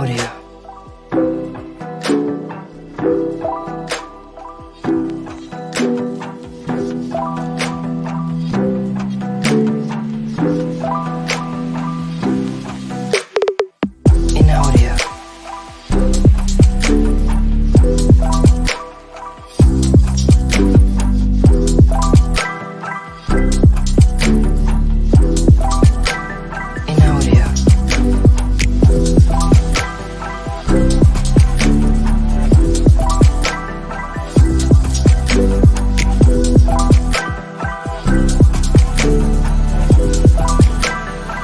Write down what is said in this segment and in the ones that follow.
audio. In audio. In audio. In audio. In audio. In audio.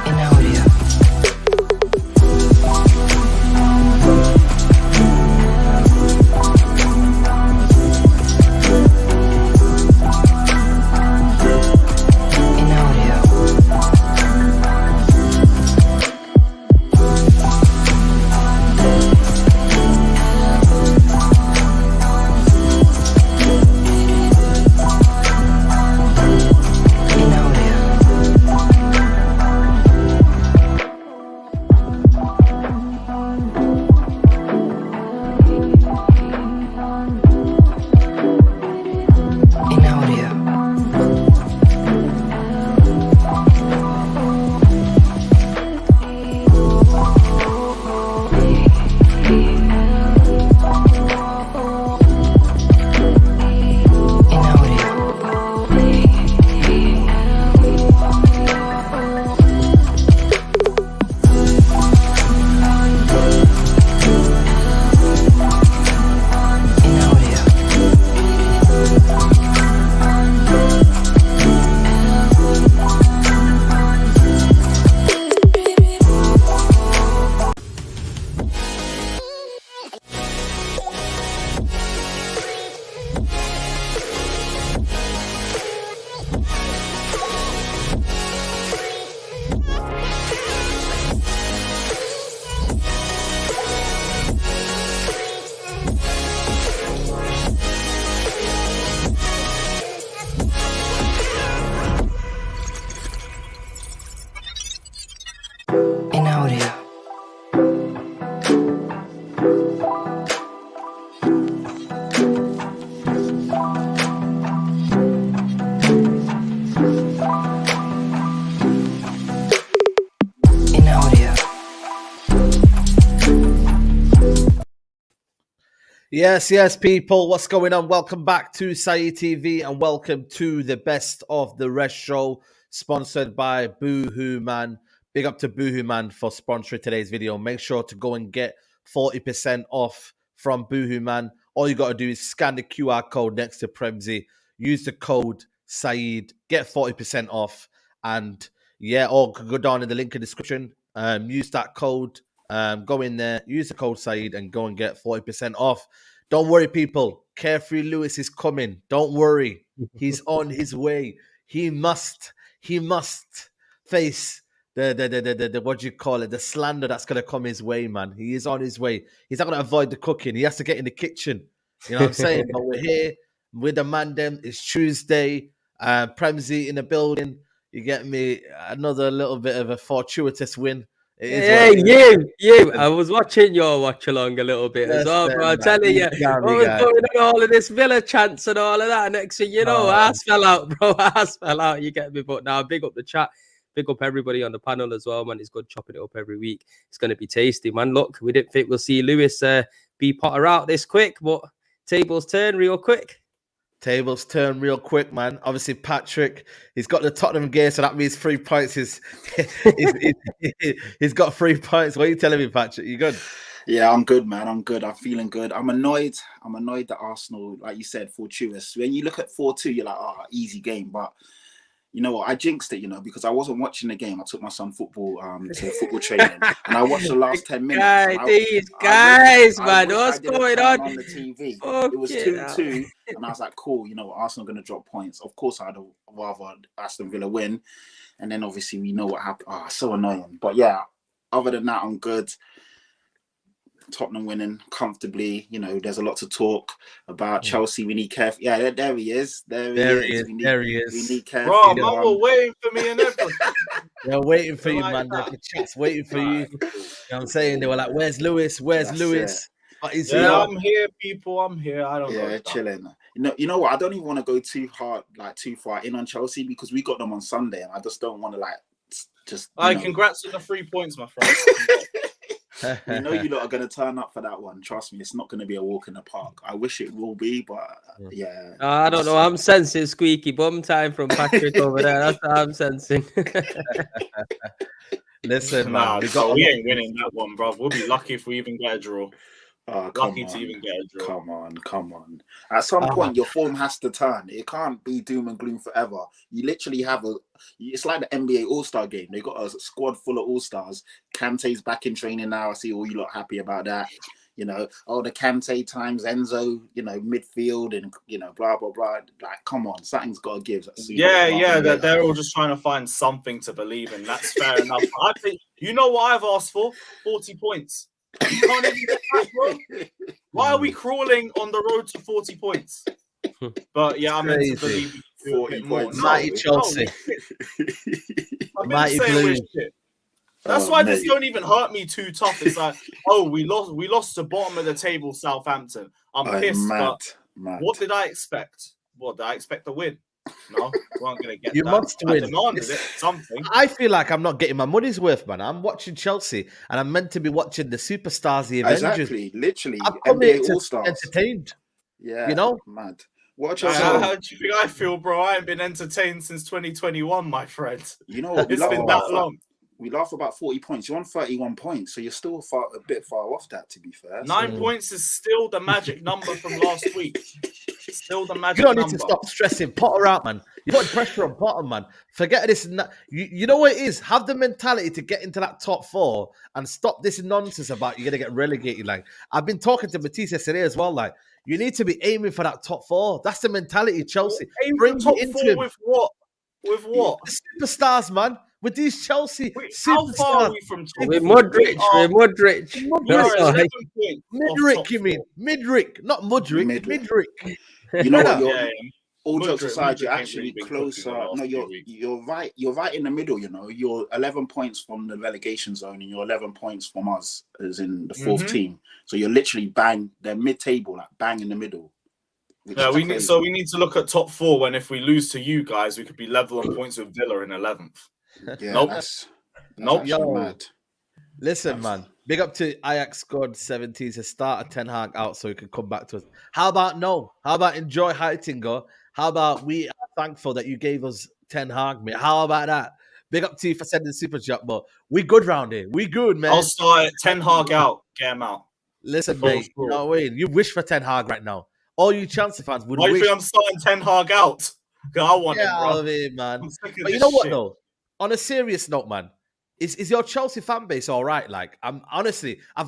In audio. In audio. In audio. In audio. In audio. Yes, people. What's going on? Welcome back to Saeed TV and welcome to the Best of the Rest show, sponsored by Boohoo Man. Big up to Boohoo Man for sponsoring today's video. Make sure to go and get 40% off from Boohoo Man. All you got to do is scan the QR code next to PREMZY, use the code Saeed, get 40% off, and or go down in the link in the description. Use that code. Go in there, use the code Saeed, and go and get 40% off. Don't worry, people. Carefree Lewis is coming. Don't worry. He's on his way. He must face the what do you call it? The slander that's gonna come his way, man. He is on his way. He's not gonna avoid the cooking. He has to get in the kitchen. You know what I'm saying? But we're here with the man. Them. It's Tuesday. PREMZY in the building. You get me? Another little bit of a fortuitous win. It is Hey, what it is. you. I was watching your watch along a little bit as Yes, well, man, bro. I'm man. telling you, You got me, what was guy. going on, all of this Villa chants and all of that. Next thing you know, Oh. ass fell out, bro. Ass fell out. You get me? But now, big up the chat. Big up everybody on the panel as well, man. It's good chopping it up every week. It's going to be tasty, man. Look, we didn't think we'll see Lewis be Potter out this quick, but tables turn real quick. Tables turn real quick, man. Obviously, Patrick, he's got the Tottenham gear, so that means 3 points. He's got 3 points. What are you telling me, Patrick? You good? Yeah, I'm good, man. I'm good. I'm feeling good. I'm annoyed that Arsenal, like you said, fortuitous. When you look at 4-2, you're like, oh, easy game. But you know what? I jinxed it, because I wasn't watching the game. I took my son football to football training, and I watched the last 10 minutes. These guys, man, what's going on? On the TV, Fuck it was it 2-2, and I was like, cool. Arsenal going to drop points. Of course, I'd rather Aston Villa win, and then obviously we know what happened. Oh, so annoying. But yeah, other than that, I'm good. Tottenham winning comfortably. There's a lot to talk about. Chelsea, we need careful. Yeah, there he is. There he is. There he is. We need careful. Bro, man, were waiting for me and everything. They're waiting for you, Like man. that. The chat's waiting for you. Right. You know what I'm saying? They were like, "Where's Lewis? Where's That's Lewis? What is he Yeah, on?" I'm here, people. I'm here. I don't Yeah, know. chilling. You know what? I don't even want to go too hard, like too far in on Chelsea because we got them on Sunday, and I just don't want to just. All right, congrats on the 3 points, my friend. We know you lot are going to turn up for that one. Trust me, it's not going to be a walk in the park. I wish it will be, but yeah. I don't know. I'm sensing squeaky bum time from Patrick over there. That's what I'm sensing. Listen, Nah, man, we ain't winning that one, bro. We'll be lucky if we even get a draw. Oh, Lucky to even get a draw. Come on. At some point, your form has to turn. It can't be doom and gloom forever. You literally have it's like the NBA All-Star game. They got a squad full of All-Stars. Kante's back in training now. I see all you lot happy about that. You know, the Kante times Enzo, midfield and, blah, blah, blah. Like, come on, something's got to give. They're all just trying to find something to believe in. That's fair enough. I think, you know what I've asked for? 40 points. You can't even get that, bro. Why are we crawling on the road to 40 points? But yeah, I'm meant to believe 40 points. Mighty Chelsea. I've been saying we're shit. That's why this don't even hurt me too tough. It's like, we lost to bottom of the table Southampton. I'm pissed, but what did I expect? What did I expect to win? No, we weren't going to get you that. Must win. I demanded something. I feel like I'm not getting my money's worth, man. I'm watching Chelsea, and I'm meant to be watching the superstars, the Avengers. Exactly, literally. I'm coming NBA to All-Stars. Entertained. Yeah, mad. What how do you think I feel, bro? I ain't been entertained since 2021, my friend. You know what? It's been that long. We laugh about 40 points. You're on 31 points, so you're still a bit far off that, to be fair. 9 points is still the magic number from last week. Still the magic number. You don't number. need to stop stressing Potter out, man. You put pressure on Potter, man. Forget this and that. You know what it is? Have the mentality to get into that top 4 and stop this nonsense about you're going to get relegated. Like, I've been talking to Matisse yesterday as well. Like, you need to be aiming for that top 4. That's the mentality, Chelsea. Bring top 4 with what? With what? The superstars, man. With these Chelsea superstars. How far are we from top 4? With Modric. Midrick, you mean? Midrick, not Mudrick. Midrick. You know what? All jokes aside, you're actually closer. No, you're right. You're right in the middle. You're 11 points from the relegation zone, and you're 11 points from us, as in the 4th team. So you're literally bang. They're mid-table, like bang in the middle. Yeah, we need to look at top 4. When if we lose to you guys, we could be level on points with Villa in 11th. Yeah, nope. Nope. Mad. Listen, man. Big up to Ajax squad 17 to start a Ten Hag out so he can come back to us. How about no? How about enjoy Heitinga? How about we are thankful that you gave us Ten Hag, mate? How about that? Big up to you for sending super chat, but we good round here. We good, man. I'll start Ten Hag out. Get him out. Listen, mate. You know what I mean? You wish for Ten Hag right now. All you Chelsea fans would wish. Why do you think I'm starting Ten Hag out? Because I want him, bro. Man. But you know what, though? On a serious note, man, is your Chelsea fan base all right? Like, I've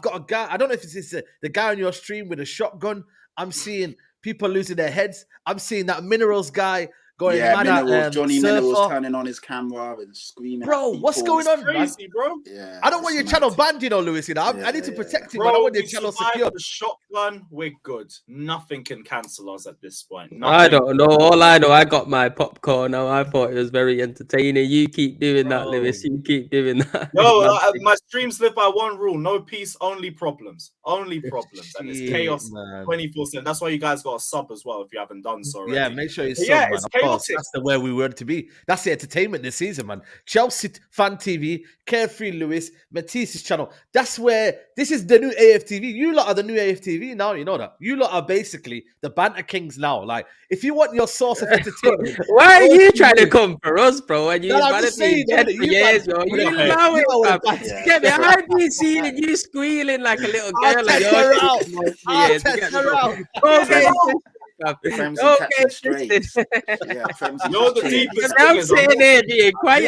got a guy. I don't know if it's the guy on your stream with a shotgun. I'm seeing people losing their heads. I'm seeing that Minerals guy going mad at Johnny Surfer. Minerals turning on his camera and screaming. Bro, what's going on, crazy, bro? Yeah, I don't want your channel banned, Lewis. I need to protect him. Bro, I don't want your channel secure. The shotgun, we're good. Nothing can cancel us at this point. Nothing. I don't know. All I know, I got my popcorn now. I thought it was very entertaining. You keep doing that, Lewis. You keep doing that. Yo, my streams live by one rule: no peace, only problems. Only problems, and it's chaos 24/7. That's why you guys got a sub as well if you haven't done so already. Yeah, make sure you sub, man. It's chaotic. That's the way we were to be. That's the entertainment this season, man. Chelsea Fan TV, Carefree Lewis, Matisse's channel. That's where this is the new AFTV. You lot are the new AFTV now. You know that. You lot are basically the banter kings now. Like, if you want your source of entertainment, why are you trying to come for us, bro? And you managed to be dead for years, bro. You allow it. Get me. I've been seeing you squealing like a little girl. I'll test her out. I'll test her out. PREMZY catching straight. Yeah, PREMZY. You're the deepest. I'm sitting there being quiet.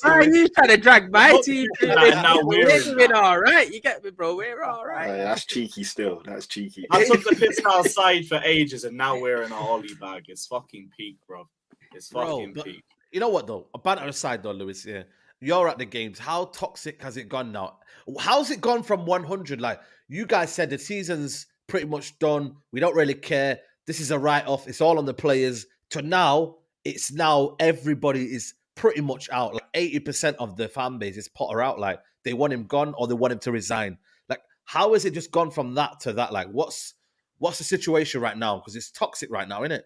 Why are you trying to drag my team? Now we're all right. You get me, bro? We're all right. That's cheeky still. That's cheeky. I took the piss outside for ages, and now we're in our Ollie bag. It's fucking peak, bro. It's fucking peak. You know what, though? A banter aside, though, Lewis, yeah. You're at the games. How toxic has it gone now? How's it gone from 100? Like, you guys said the season's pretty much done. We don't really care. This is a write-off. It's all on the players. To now, it's now everybody is pretty much out. Like 80% of the fan base is Potter out. Like they want him gone or they want him to resign. Like how has it just gone from that to that? Like what's the situation right now? Because it's toxic right now, isn't it?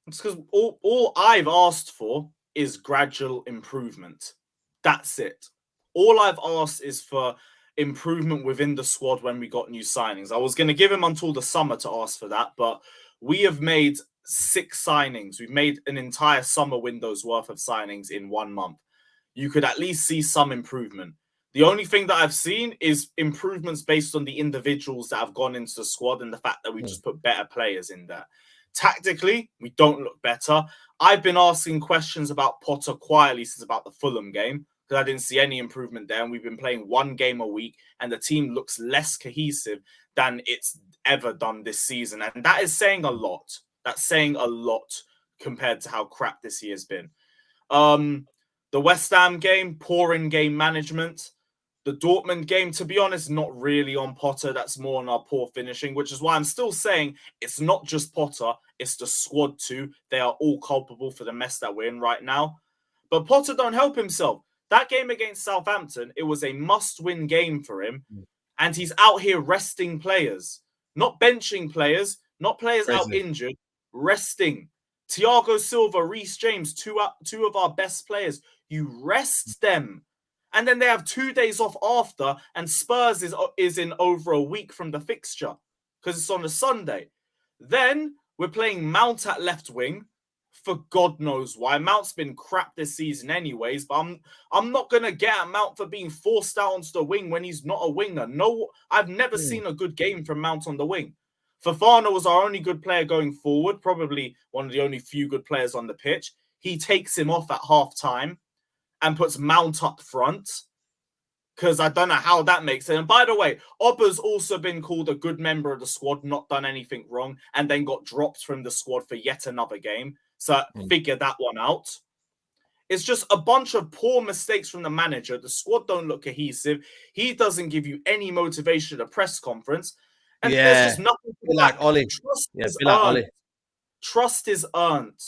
It's because all I've asked for is gradual improvement. That's it. All I've asked is for improvement within the squad when we got new signings. I was going to give him until the summer to ask for that, but we have made 6 signings. We've made an entire summer window's worth of signings in 1 month. You could at least see some improvement. The only thing that I've seen is improvements based on the individuals that have gone into the squad and the fact that we just put better players in there. Tactically, we don't look better. I've been asking questions about Potter quietly since about the Fulham game because I didn't see any improvement there. And we've been playing 1 game a week and the team looks less cohesive than it's ever done this season. And that is saying a lot. That's saying a lot compared to how crap this year has been. The West Ham game, poor in-game management. The Dortmund game, to be honest, not really on Potter. That's more on our poor finishing, which is why I'm still saying it's not just Potter, it's the squad too. They are all culpable for the mess that we're in right now. But Potter don't help himself. That game against Southampton, it was a must-win game for him. And he's out here resting players. Not benching players, not players out injured, resting. Thiago Silva, Reece James, two of our best players. You rest them. And then they have 2 days off after, and Spurs is in over a week from the fixture because it's on a Sunday. Then we're playing Mount at left wing for God knows why. Mount's been crap this season anyways, but I'm not going to get at Mount for being forced out onto the wing when he's not a winger. No, I've never seen a good game from Mount on the wing. Fofana was our only good player going forward, probably one of the only few good players on the pitch. He takes him off at half-time and puts Mount up front because I don't know how that makes it. And by the way, Obba's also been called a good member of the squad, not done anything wrong, and then got dropped from the squad for yet another game. So figure that one out. It's just a bunch of poor mistakes from the manager. The squad don't look cohesive. He doesn't give you any motivation at a press conference. And there's just nothing to like Ollie. Trust is earned.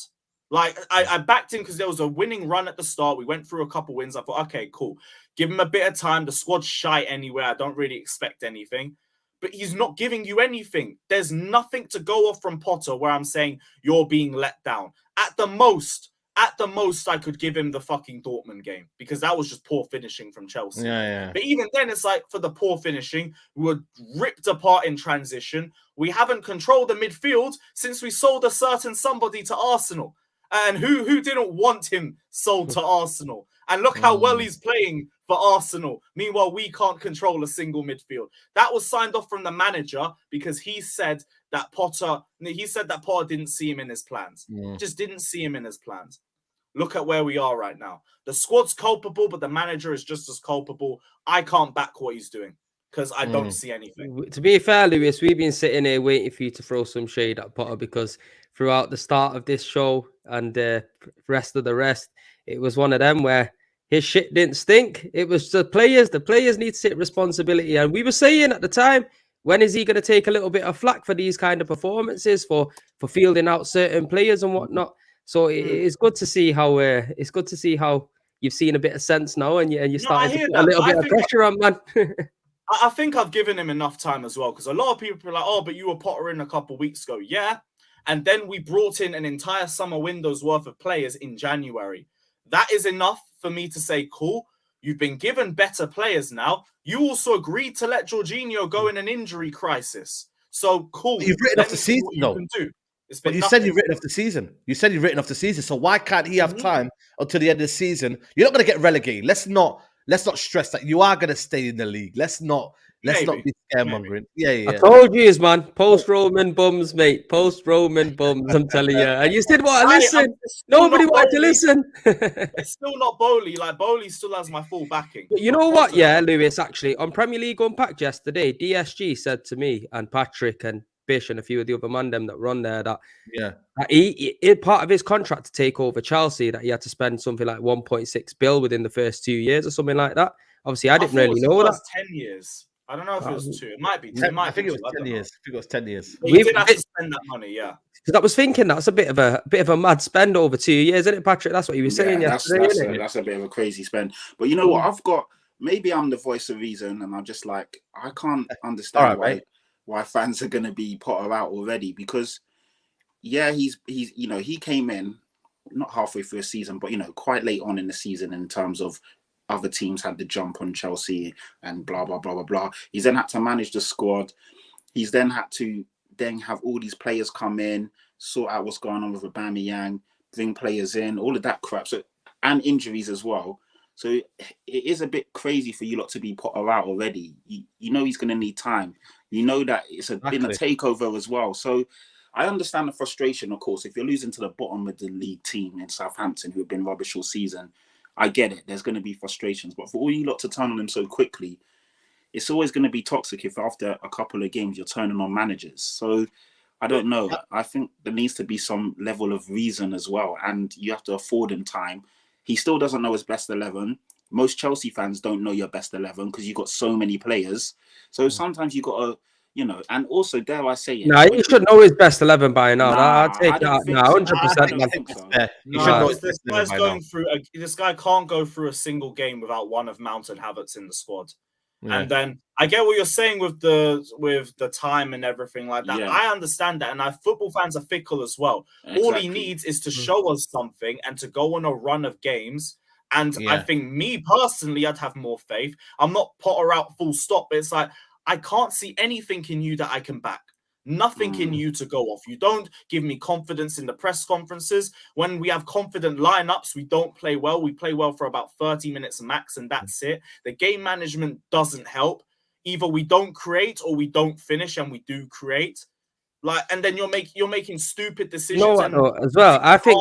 Like, I backed him because there was a winning run at the start. We went through a couple wins. I thought, okay, cool. Give him a bit of time. The squad's shy anyway. I don't really expect anything. But he's not giving you anything. There's nothing to go off from Potter where I'm saying you're being let down. At the most, I could give him the fucking Dortmund game because that was just poor finishing from Chelsea. But even then, it's like for the poor finishing, we were ripped apart in transition. We haven't controlled the midfield since we sold a certain somebody to Arsenal. And who didn't want him sold to Arsenal? And look how well he's playing for Arsenal. Meanwhile, we can't control a single midfield. That was signed off from the manager because he said that Potter didn't see him in his plans. Just didn't see him in his plans. Look at where we are right now. The squad's culpable, but the manager is just as culpable. I can't back what he's doing because I don't see anything. To be fair, Lewis, we've been sitting here waiting for you to throw some shade at Potter because throughout the start of this show and the rest of the rest, it was one of them where his shit didn't stink. It was the players. The players need to take responsibility. And we were saying at the time, when is he going to take a little bit of flack for these kind of performances, for fielding out certain players and whatnot? So it's good to see how you've seen a bit of sense now, and you're starting to put a little bit of pressure on, man. I think I've given him enough time as well because a lot of people are like, "Oh, but you were Potter in a couple of weeks ago." Yeah, and then we brought in an entire summer window's worth of players in January. That is enough for me to say, cool, you've been given better players now. You also agreed to let Jorginho go in an injury crisis. So, cool. But you've written off the season, though. But you said you've written off the season. So why can't he have time until the end of the season? You're not going to get relegated. Let's not stress that you are going to stay in the league. Let's not be scaremongering. Yeah. I told you, man. Post-Roman bums, mate. Post-Roman bums, I'm telling you. And you still want to listen. Nobody wanted to listen. It's still not Bowley. Like, Bowley still has my full backing. But you know what? Yeah, Lewis, actually, on Premier League Unpacked yesterday, DSG said to me and Patrick and Bish and a few of the other man them that run there that he part of his contract to take over Chelsea that he had to spend something like 1.6 bill within the first 2 years or something like that. Obviously, I didn't really know that. 10 years. I don't know if it was 2. It might be 2. I think it was 10 years. But he did have to spend that money, yeah. Because I was thinking that's a bit of a mad spend over 2 years, isn't it, Patrick? That's what you were saying yesterday. That's a bit of a crazy spend. But you know what? Maybe I'm the voice of reason, and I'm just like, I can't understand why fans are gonna be Potter out already, because he's he came in not halfway through a season, but quite late on in the season in terms of other teams had the jump on Chelsea and blah blah blah blah blah. He's then had to manage the squad. He's then had to have all these players come in, sort out what's going on with Aubameyang, bring players in, all of that crap. So, and injuries as well. So it is a bit crazy for you lot to be Potter out already. You know he's going to need time. You know that it's been a takeover as well. So I understand the frustration, of course. If you're losing to the bottom of the league team in Southampton, who have been rubbish all season, I get it. There's going to be frustrations. But for all you lot to turn on them so quickly, it's always going to be toxic if after a couple of games you're turning on managers. So I don't know. I think there needs to be some level of reason as well. And you have to afford him time. He still doesn't know his best 11. Most Chelsea fans don't know your best 11 because you've got so many players. So sometimes you got to, and also, dare I say it? No, you should know his best 11 by now. I'd take that. No, 100%. This guy can't go through a single game without one of Mount and Havertz in the squad. Yeah. And then I get what you're saying with the time and everything like that. Yeah. I understand that, and football fans are fickle as well. Exactly. All he needs is to show us something and to go on a run of games. And I think me personally, I'd have more faith. I'm not Potter out full stop, but it's like I can't see anything in you that I can back. Nothing in you to go off. You don't give me confidence in the press conferences. When we have confident lineups, we don't play well. We play well for about 30 minutes max, and that's it. The game management doesn't help. Either we don't create or we don't finish, and we do create. And then you're making stupid decisions. As well. I think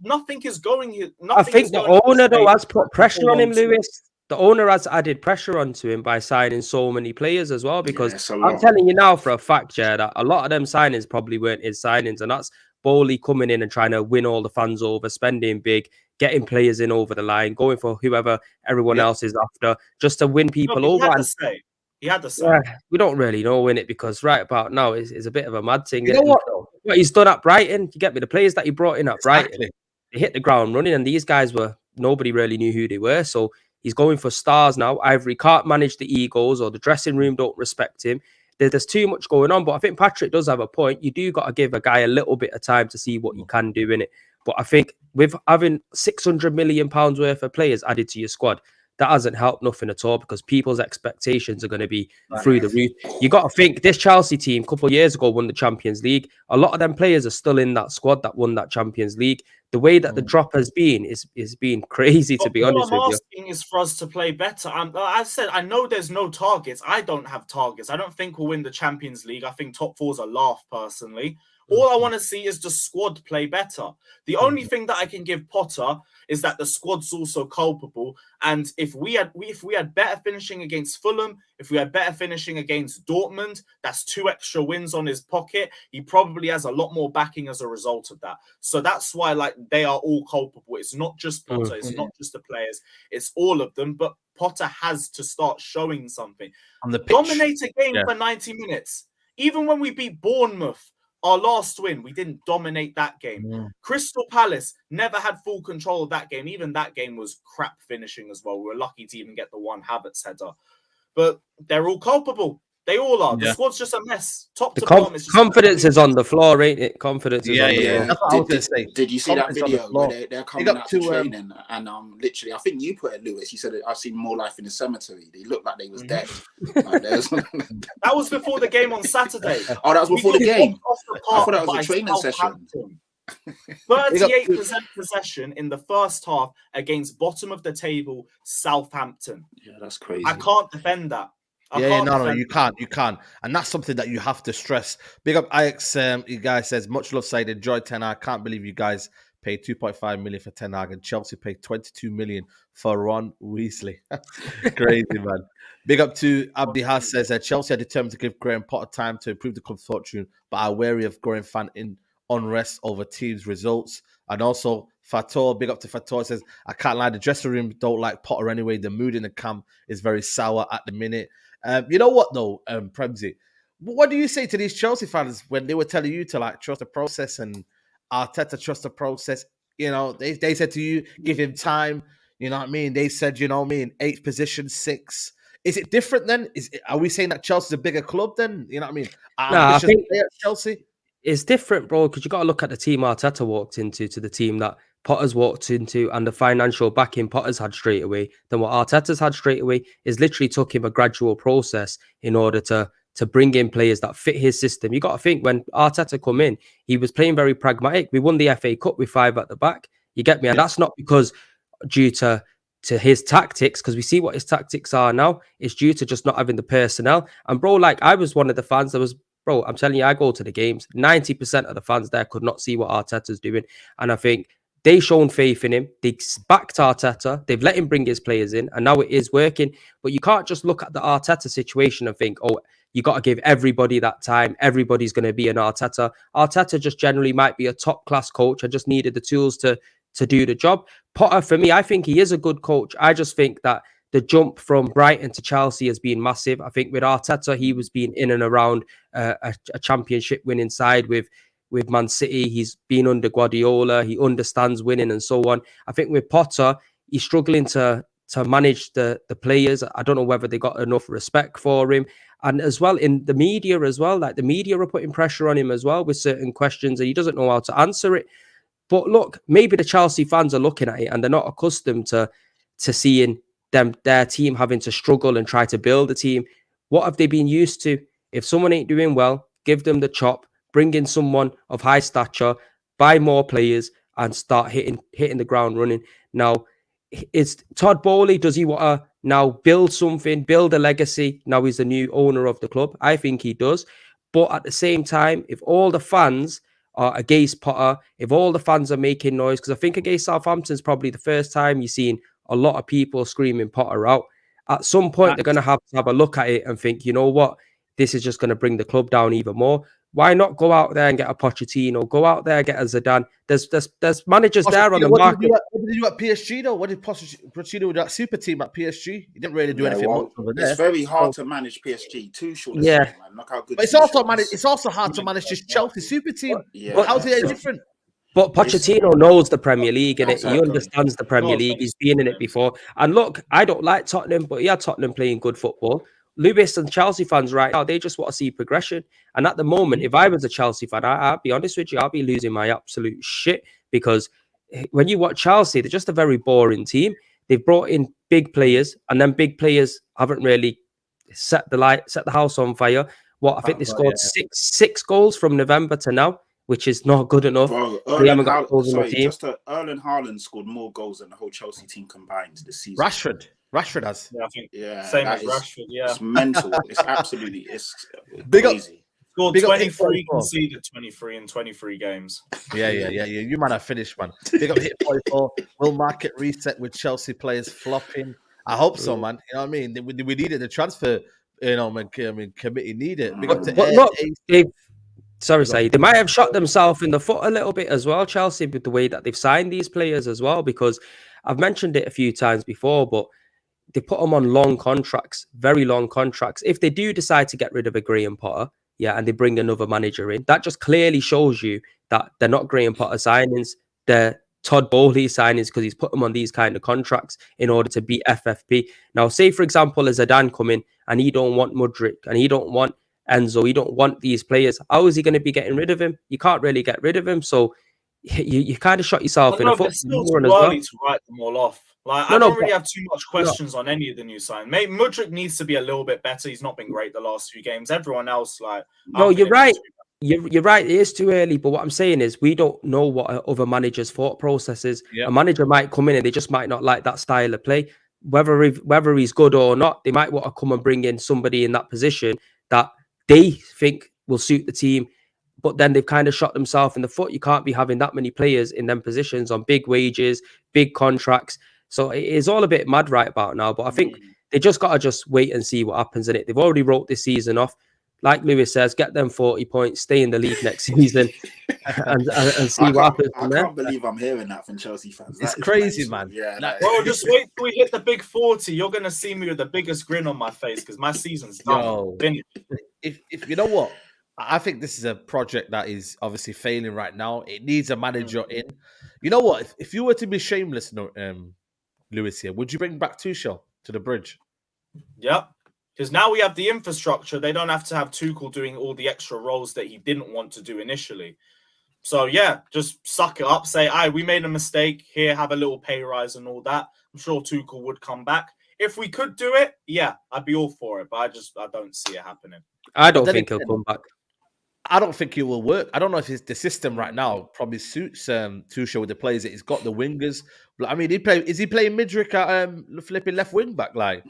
nothing is going here. I think the owner though has put pressure on him, Lewis. The owner has added pressure onto him by signing so many players as well, because I'm telling you now for a fact, that a lot of them signings probably weren't his signings, and that's Bowley coming in and trying to win all the fans over, spending big, getting players in over the line, going for whoever everyone else is after, just to win people over. He had to say. Yeah, we don't really know in it, because right about now is a bit of a mad thing. You know what he's done at Brighton? You get me? The players that he brought in at Brighton, they hit the ground running, and these guys nobody really knew who they were. So he's going for stars now. Either he can't manage the egos, or the dressing room don't respect him. There's too much going on. But I think Patrick does have a point. You do got to give a guy a little bit of time to see what he can do in it. But I think with having £600 million worth of players added to your squad, that hasn't helped nothing at all, because people's expectations are going to be through the roof. You got to think this Chelsea team a couple of years ago won the Champions League. A lot of them players are still in that squad that won that Champions League. The way that the drop has been is been crazy, to be honest with you. What I'm asking is for us to play better. I said, I know there's no targets. I don't have targets. I don't think we'll win the Champions League. I think top four's a laugh, personally. All I want to see is the squad play better. The only thing that I can give Potter is that the squad's also culpable. And if we had better finishing against Fulham, if we had better finishing against Dortmund, that's 2 extra wins on his pocket. He probably has a lot more backing as a result of that. So that's why they are all culpable. It's not just Potter. It's not just the players. It's all of them. But Potter has to start showing something. On the pitch. Dominate a game for 90 minutes. Even when we beat Bournemouth, our last win, we didn't dominate that game. Crystal Palace never had full control of that game. Even that game was crap finishing as well. We were lucky to even get the one Havertz header. But they're all culpable. They all are. The squad's just a mess. Top to bottom. Confidence is on the floor, ain't it? Confidence is on the floor. That's what I was going to say. Did you see that video where they're coming out to training and literally, I think you put it, Lewis, you said, I've seen more life in the cemetery. They looked like they was dead. That was before the game on Saturday. Oh, that was before the game? I thought that was a training session. 38% possession in the first half against bottom of the table Southampton. Yeah, that's crazy. I can't defend that. You can't. And that's something that you have to stress. Big up Ix, you guys says, much love, Saeed, enjoy Ten Hag. Can't believe you guys paid 2.5 million for Ten Hag and Chelsea paid 22 million for Ron Weasley. Crazy, man. Big up to Abdi Haas says, Chelsea are determined to give Graham Potter time to improve the club's fortune, but are wary of growing fan unrest over teams' results. And also, Fator, big up to Fator, says, I can't lie, the dressing room don't like Potter anyway. The mood in the camp is very sour at the minute. You know what, though, Premzy? What do you say to these Chelsea fans when they were telling you to like trust the process and Arteta trust the process? You know, they said to you, give him time. You know what I mean? They said, you know what I mean, 8th position, 6. Is it different then? Are we saying that Chelsea's a bigger club then? You know what I mean? Are Nah, I ambitious think players at Chelsea? it's different, bro, because you got to look at the team Arteta walked into to the team that Potter's walked into and the financial backing Potter's had straight away. Then what Arteta's had straight away is literally took him a gradual process in order to bring in players that fit his system. You got to think when Arteta come in, he was playing very pragmatic. We won the FA Cup with 5 at the back. You get me? And that's not because due to his tactics, because we see what his tactics are now. It's due to just not having the personnel. And bro, like I was one of the fans that was, bro, I'm telling you, I go to the games. 90% of the fans there could not see what Arteta's doing. And I think they shown faith in him. They backed Arteta. They've let him bring his players in, and now it is working. But you can't just look at the Arteta situation and think, oh, you got to give everybody that time. Everybody's going to be an Arteta. Arteta just generally might be a top-class coach. I just needed the tools to do the job. Potter, for me, I think he is a good coach. I just think that the jump from Brighton to Chelsea has been massive. I think with Arteta, he was being in and around a championship winning side with Man City. He's been under Guardiola. He understands winning and so on. I think with Potter, he's struggling to manage the players. I don't know whether they got enough respect for him. And as well in the media as well, like the media are putting pressure on him as well with certain questions and he doesn't know how to answer it. But look, maybe the Chelsea fans are looking at it and they're not accustomed to seeing their team having to struggle and try to build a team. What have they been used to? If someone ain't doing well, give them the chop, bring in someone of high stature, buy more players, and start hitting the ground running. Now, it's Todd Bowley. Does he want to now build something, build a legacy? Now he's the new owner of the club. I think he does. But at the same time, if all the fans are against Potter, if all the fans are making noise, because I think against Southampton is probably the first time you've seen a lot of people screaming Potter out. At some point, they're going to have a look at it and think, you know what, this is just going to bring the club down even more. Why not go out there and get a Pochettino? Go out there and get a Zidane. There's managers there on the market. What did he do at PSG though? What did Pochettino do that super team at PSG? He didn't really do anything much over there. It's very hard to manage PSG. Tuchel, yeah, man. Look how good. But it's also hard to manage this Chelsea super team. Yeah. How's it different? But Pochettino knows the Premier League and he understands the Premier League. He's been in it before. And look, I don't like Tottenham, but he had Tottenham playing good football. Lewis and Chelsea fans right now, they just want to see progression. And at the moment, if I was a Chelsea fan, I'll be honest with you, I'll be losing my absolute shit because when you watch Chelsea, they're just a very boring team. They've brought in big players and then big players haven't really set the house on fire. I think they scored six goals from November to now, which is not good enough. Bro, Erling Haaland scored more goals than the whole Chelsea team combined this season. Rashford has. Yeah, I think same as Rashford. Yeah, it's mental. It's absolutely big crazy. Scored 23, conceded 23 in 23 games. Yeah. You man are finished, man. Big up hit 44. Will market reset with Chelsea players flopping? I hope so, man. You know what I mean? We needed the transfer. You know, committee needed. Big up to Sorry, Saeed. They might have shot themselves in the foot a little bit as well, Chelsea, with the way that they've signed these players as well, because I've mentioned it a few times before, but they put them on long contracts, very long contracts. If they do decide to get rid of a Graham Potter, and they bring another manager in, that just clearly shows you that they're not Graham Potter signings, they're Todd Bowley signings because he's put them on these kind of contracts in order to be FFP. Now, say, for example, as Zidane come in and he don't want Mudryk and he don't want Enzo, he don't want these players. How is he going to be getting rid of him? You can't really get rid of him. So you kind of shot yourself in the foot. It's still too early to write them all off. Like, I don't really have too much questions on any of the new signs. Maybe Mudryk needs to be a little bit better. He's not been great the last few games. Everyone else, no, you're right. You're right. It is too early. But what I'm saying is we don't know what other managers' thought process is. Yep. A manager might come in and they just might not like that style of play. Whether he's good or not, they might want to come and bring in somebody in that position that they think will suit the team. But then they've kind of shot themselves in the foot. You can't be having that many players in them positions on big wages, big contracts. So it is all a bit mad right about now. But I think they just got to just wait and see what happens in it. They've already wrote this season off. like Lewis says, get them 40 points, stay in the league next season, and see what happens I from there. can't believe I'm hearing that from Chelsea fans. It's That is crazy, mental. man. Yeah, Like- Bro, just wait till we hit the big 40. You're gonna see me with the biggest grin on my face because my season's done. Yo. Finished. If you know what, I think this is a project that is obviously failing right now. It needs a manager in. You know what? If you were to be shameless, Lewis here, would you bring back Tuchel to the bridge? Yep. Because now we have the infrastructure. They don't have to have Tuchel doing all the extra roles that he didn't want to do initially. So, yeah, just suck it up. Say, we made a mistake. Here, have a little pay rise and all that. I'm sure Tuchel would come back. If we could do it, yeah, I'd be all for it. But I don't see it happening. I don't Then think again, he'll come back. I don't think it will work. I don't know if the system right now probably suits Tuchel with the players that he's got, the wingers. I mean, is he playing Midrick at flipping left wing back? Like,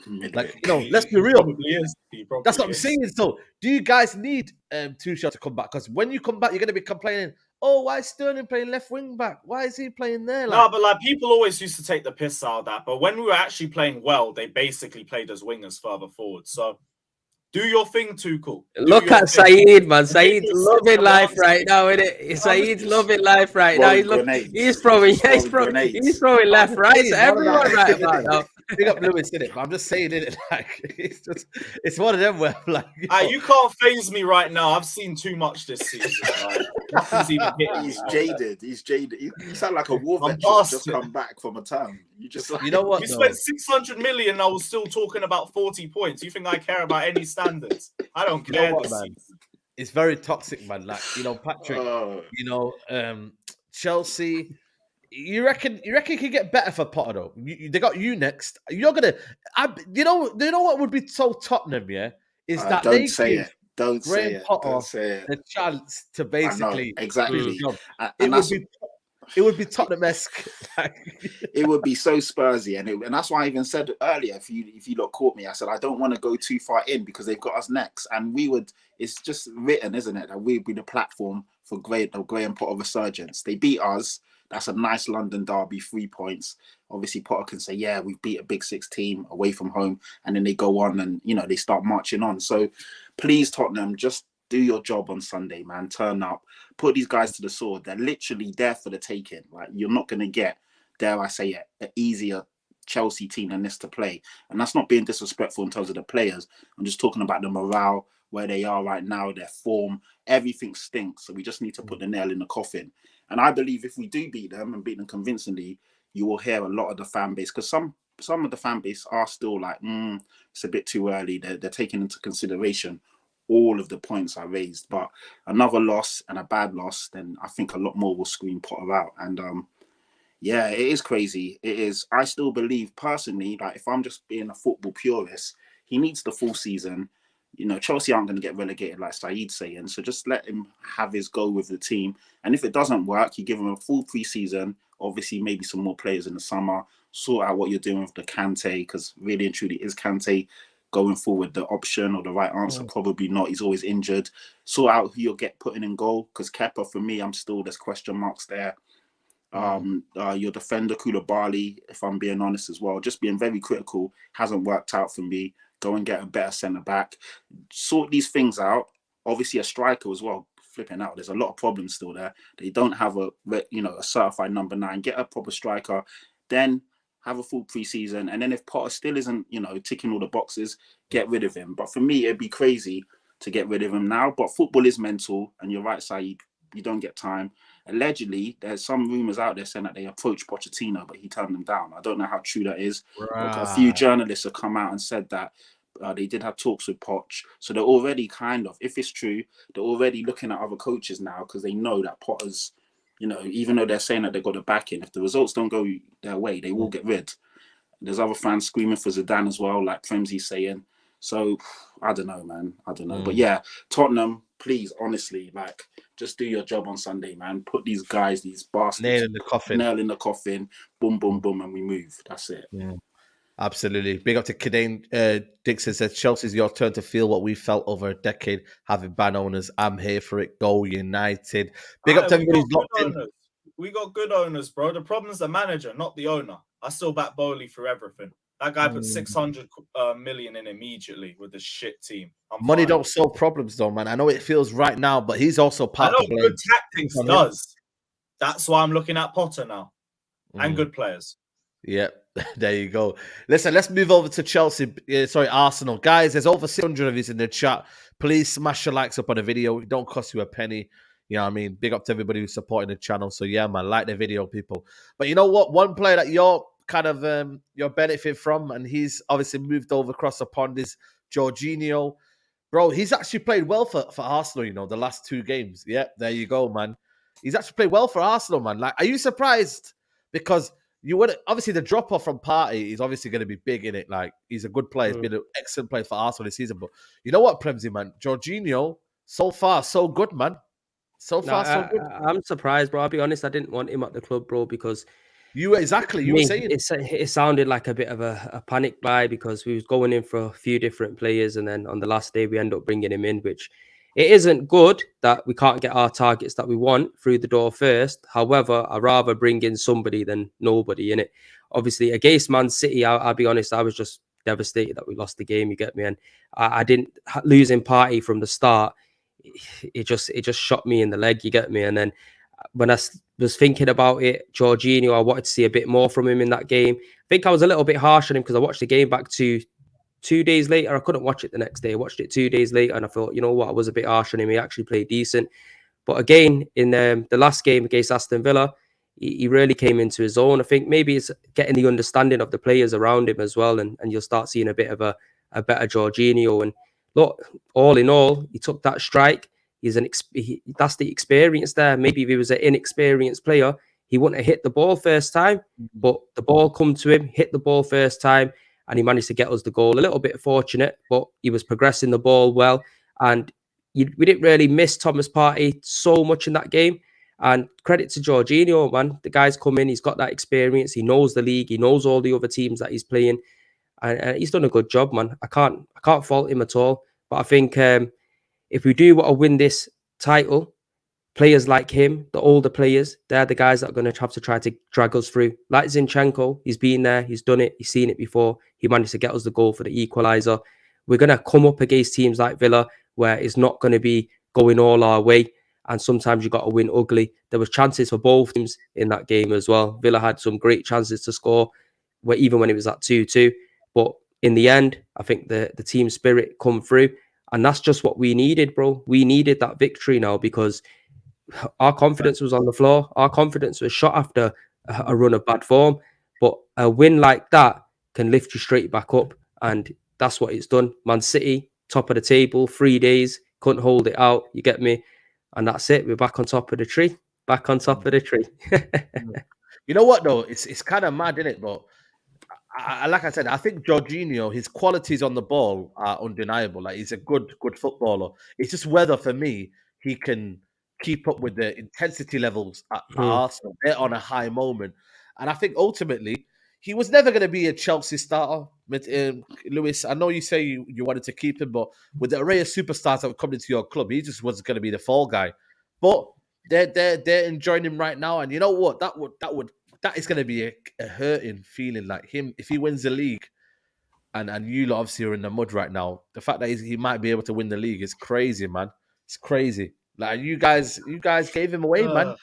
let's be real. Probably is. He probably That's what I'm is. saying. So, do you guys need Tuchel to come back? Because when you come back, you're going to be complaining, oh, why is Sterling playing left wing back? Why is he playing there? No, but like people always used to take the piss out of that. But when we were actually playing well, they basically played as wingers further forward. So do your thing, Tuchel. Look at Saeed, man. Saeed's loving life right now, innit? Saeed's loving life right now. He's throwing left, right to everyone right about now. Big up Lewis, innit? But I'm just saying, innit? Like, it's one of them where, like, you can't phase me right now. I've seen too much this season. Like, nothing's even hitting He's me. jaded. He's jaded. You sound like a war I'm veteran past just it. come back from a term. You just like, you know what? We though? spent 600 million. I was still talking about 40 points. You think I care about any standards? I don't You know care. what, this man? season. It's very toxic, man. Like, Patrick, Chelsea. You reckon he can get better for Potter though? They got you next. You're gonna, you know what would be so Tottenham, yeah, is that don't they say give it. Don't say Graham it. Potter Don't say it. the chance to I know, basically exactly. do his job. And It would be Tottenham-esque. it would be so Spursy, and that's why I even said earlier, if you lot caught me, I said I don't want to go too far in because they've got us next, and we would. It's just written, isn't it, that we'd be the platform for Graham Potter resurgence. They beat us. That's a nice London derby, 3 points. Obviously, Potter can say, yeah, we've beat a Big Six team away from home, and then they go on and they start marching on. So, please, Tottenham, just do your job on Sunday, man. Turn up, put these guys to the sword. They're literally there for the taking. Like, you're not going to get, dare I say it, an easier Chelsea team than this to play. And that's not being disrespectful in terms of the players. I'm just talking about the morale, where they are right now, their form. Everything stinks. So we just need to put the nail in the coffin. And I believe if we do beat them and beat them convincingly, you will hear a lot of the fan base, because some of the fan base are still like, it's a bit too early. They're taking into consideration all of the points I raised. But another loss and a bad loss, then I think a lot more will scream Potter out. And yeah, it is crazy. It is. I still believe personally, like if I'm just being a football purist, he needs the full season. Chelsea aren't going to get relegated like Saeed's saying. So just let him have his go with the team. And if it doesn't work, you give him a full pre-season. Obviously, maybe some more players in the summer. Sort out what you're doing with the Kante, because really and truly, is Kante going forward the option or the right answer? Probably not. He's always injured. Sort out who you'll get putting in goal, because Kepa, for me, there's question marks there. Your defender Koulibaly, if I'm being honest as well, just being very critical, hasn't worked out for me. Go and get a better centre back. Sort these things out. Obviously, a striker as well. Flipping out, there's a lot of problems still there. They don't have a certified number 9. Get a proper striker, then have a full preseason, and then if Potter still isn't ticking all the boxes, get rid of him. But for me, it'd be crazy to get rid of him now. But football is mental, and you're right, Saeed. You don't get time. Allegedly, there's some rumours out there saying that they approached Pochettino, but he turned them down. I don't know how true that is. Right. A few journalists have come out and said that they did have talks with Poch. So they're already if it's true, they're already looking at other coaches now, because they know that Potter's, even though they're saying that they've got a backing, if the results don't go their way, they will get rid. There's other fans screaming for Zidane as well, like PREMZY saying. So I don't know, man. I don't know. But yeah, Tottenham, please, honestly, just do your job on Sunday, man. Put these guys, these bastards, Nail in the coffin, boom, boom, boom, and we move. That's it. Yeah. Absolutely. Big up to Kadane Dixon says, Chelsea's your turn to feel what we felt over a decade having ban owners. I'm here for it. Go United. Big up to everybody who's locked in. We got good owners, bro. The problem's the manager, not the owner. I still back Bowley for everything. That guy put 600 million in immediately with the shit team. Money fine. don't solve problems, though, man. I know it feels right now, but he's also I part know of the blame. good tactics does. That's why I'm looking at Potter now, and good players. Yeah, there you go. Listen, let's move over to Chelsea. Arsenal. Guys, there's over 600 of you in the chat. Please smash your likes up on the video. It don't cost you a penny. You know what I mean? Big up to everybody who's supporting the channel. So yeah, man, like the video, people. But you know what? One player that you're kind of you're benefit from, and he's obviously moved over across the pond, is Jorginho. Bro, he's actually played well for Arsenal, you know, the last 2 games. Yeah, there you go, man. He's actually played well for Arsenal, man. Like, are you surprised? Because you would obviously the drop off from Partey is obviously going to be big in it. Like, he's a good player. He's been an excellent player for Arsenal this season. But you know what, PREMZY, man? Jorginho, so far, so good, man. So far, so good. I'm surprised, bro. I'll be honest. I didn't want him at the club, bro, because You were saying it sounded like a bit of a panic buy because we was going in for a few different players, and then on the last day we end up bringing him in, which it isn't good that we can't get our targets that we want through the door first. However, I'd rather bring in somebody than nobody in it. Obviously, against Man City, I'll be honest, I was just devastated that we lost the game. You get me, and I didn't losing Partey from the start. It just shot me in the leg. You get me, and then when I was thinking about it, Jorginho, I wanted to see a bit more from him in that game. I think I was a little bit harsh on him because I watched the game back to 2 days later. I couldn't watch it the next day. I watched it 2 days later, and I thought, you know what, I was a bit harsh on him. He actually played decent. But again, in the last game against Aston Villa, he really came into his own. I think maybe it's getting the understanding of the players around him as well, and you'll start seeing a bit of a better Jorginho. And look, all in all, he took that strike. That's the experience there. Maybe if he was an inexperienced player, he wouldn't have hit the ball first time, but the ball come to him, hit the ball first time, and he managed to get us the goal. A little bit fortunate, but he was progressing the ball well, and we didn't really miss Thomas Partey so much in that game. And credit to Jorginho, man. The guy's come in, he's got that experience, he knows the league, he knows all the other teams that he's playing, and he's done a good job, man. I can't fault him at all. But I think if we do want to win this title, players like him, the older players, they're the guys that are going to have to try to drag us through. Like Zinchenko, he's been there, he's done it, he's seen it before. He managed to get us the goal for the equaliser. We're going to come up against teams like Villa, where it's not going to be going all our way, and sometimes you got to win ugly. There was chances for both teams in that game as well. Villa had some great chances to score, even when it was at 2-2. But in the end, I think the team spirit come through. And that's just what we needed, bro. We needed that victory now because our confidence was on the floor. Our confidence was shot after a run of bad form. But a win like that can lift you straight back up. And that's what it's done. Man City, top of the table, 3 days, couldn't hold it out. You get me? And that's it. We're back on top of the tree. Back on top of the tree. You know what, though? It's kind of mad, isn't it? But like I said, I think Jorginho, his qualities on the ball are undeniable. Like, he's a good footballer. It's just whether, for me, he can keep up with the intensity levels at Arsenal. They're on a high moment. And I think ultimately, he was never going to be a Chelsea starter. With Lewis, I know you say you wanted to keep him, but with the array of superstars that were coming into your club, he just wasn't going to be the fall guy. But they're enjoying him right now. And you know what? That is going to be a hurting feeling, like him if he wins the league, and you lot obviously are in the mud right now. The fact that he might be able to win the league is crazy, man. It's crazy. Like you guys gave him away, man.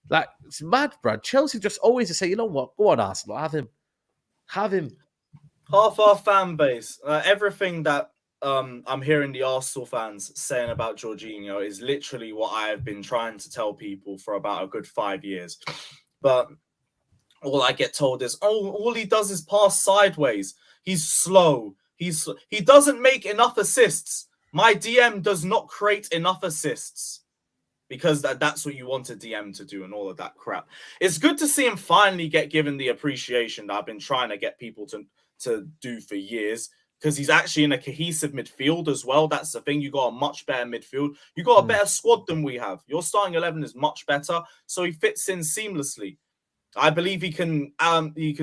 Like, it's mad, bro. Chelsea just always say, you know what? Go on, Arsenal, have him. Half our fan base, everything that I'm hearing the Arsenal fans saying about Jorginho is literally what I have been trying to tell people for about a good 5 years, but all I get told is, all he does is pass sideways. He's slow. He doesn't make enough assists. My DM does not create enough assists because that's what you want a DM to do and all of that crap. It's good to see him finally get given the appreciation that I've been trying to get people to do for years, because he's actually in a cohesive midfield as well. That's the thing. You got a much better midfield. You got a better squad than we have. Your starting 11 is much better, so he fits in seamlessly. I believe he can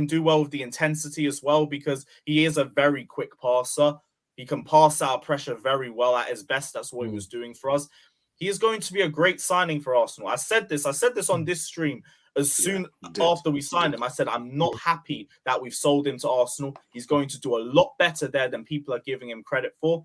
do well with the intensity as well, because he is a very quick passer. He can pass out pressure very well at his best. That's what he was doing for us. He is going to be a great signing for Arsenal. I said this on this stream as soon he did. after we signed him, I said, I'm not happy that we've sold him to Arsenal. He's going to do a lot better there than people are giving him credit for.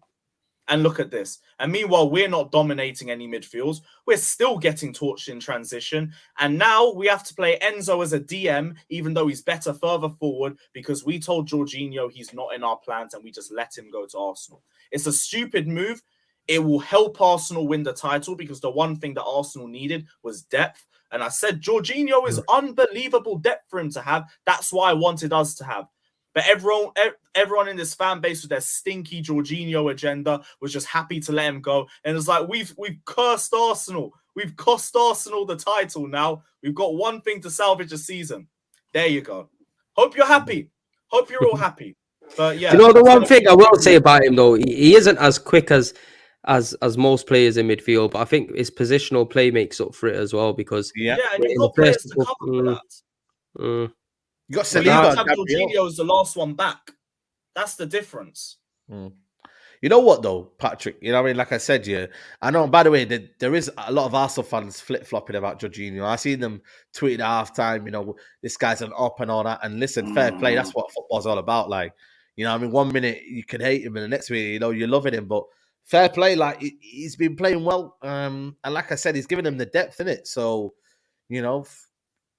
And look at this. And meanwhile, we're not dominating any midfields. We're still getting torched in transition. And now we have to play Enzo as a DM, even though he's better further forward, because we told Jorginho he's not in our plans and we just let him go to Arsenal. It's a stupid move. It will help Arsenal win the title because the one thing that Arsenal needed was depth. And I said, Jorginho is unbelievable depth for him to have. That's why I wanted us to have. But everyone in this fan base with their stinky Jorginho agenda was just happy to let him go. And it's like, we've cursed Arsenal. We've cost Arsenal the title now. We've got one thing to salvage the season. There you go. Hope you're happy. Hope you're all happy. But yeah. You know, the one thing I will say about him, though, he isn't as quick as most players in midfield, but I think his positional play makes up for it as well because and you've got players to cover for that. You got Saliba. Saliba. Jorginho is the last one back. That's the difference. You know what, though, Patrick? You know what I mean? Like I said, I know, by the way, there is a lot of Arsenal fans flip-flopping about Jorginho. I seen them tweeting at halftime, you know, this guy's an up and all that. And listen, fair play, that's what football's all about. Like, you know, I mean, 1 minute you can hate him and the next minute, you know, you're loving him. But fair play, like, he's been playing well. And like I said, he's giving them the depth in it. So, you know,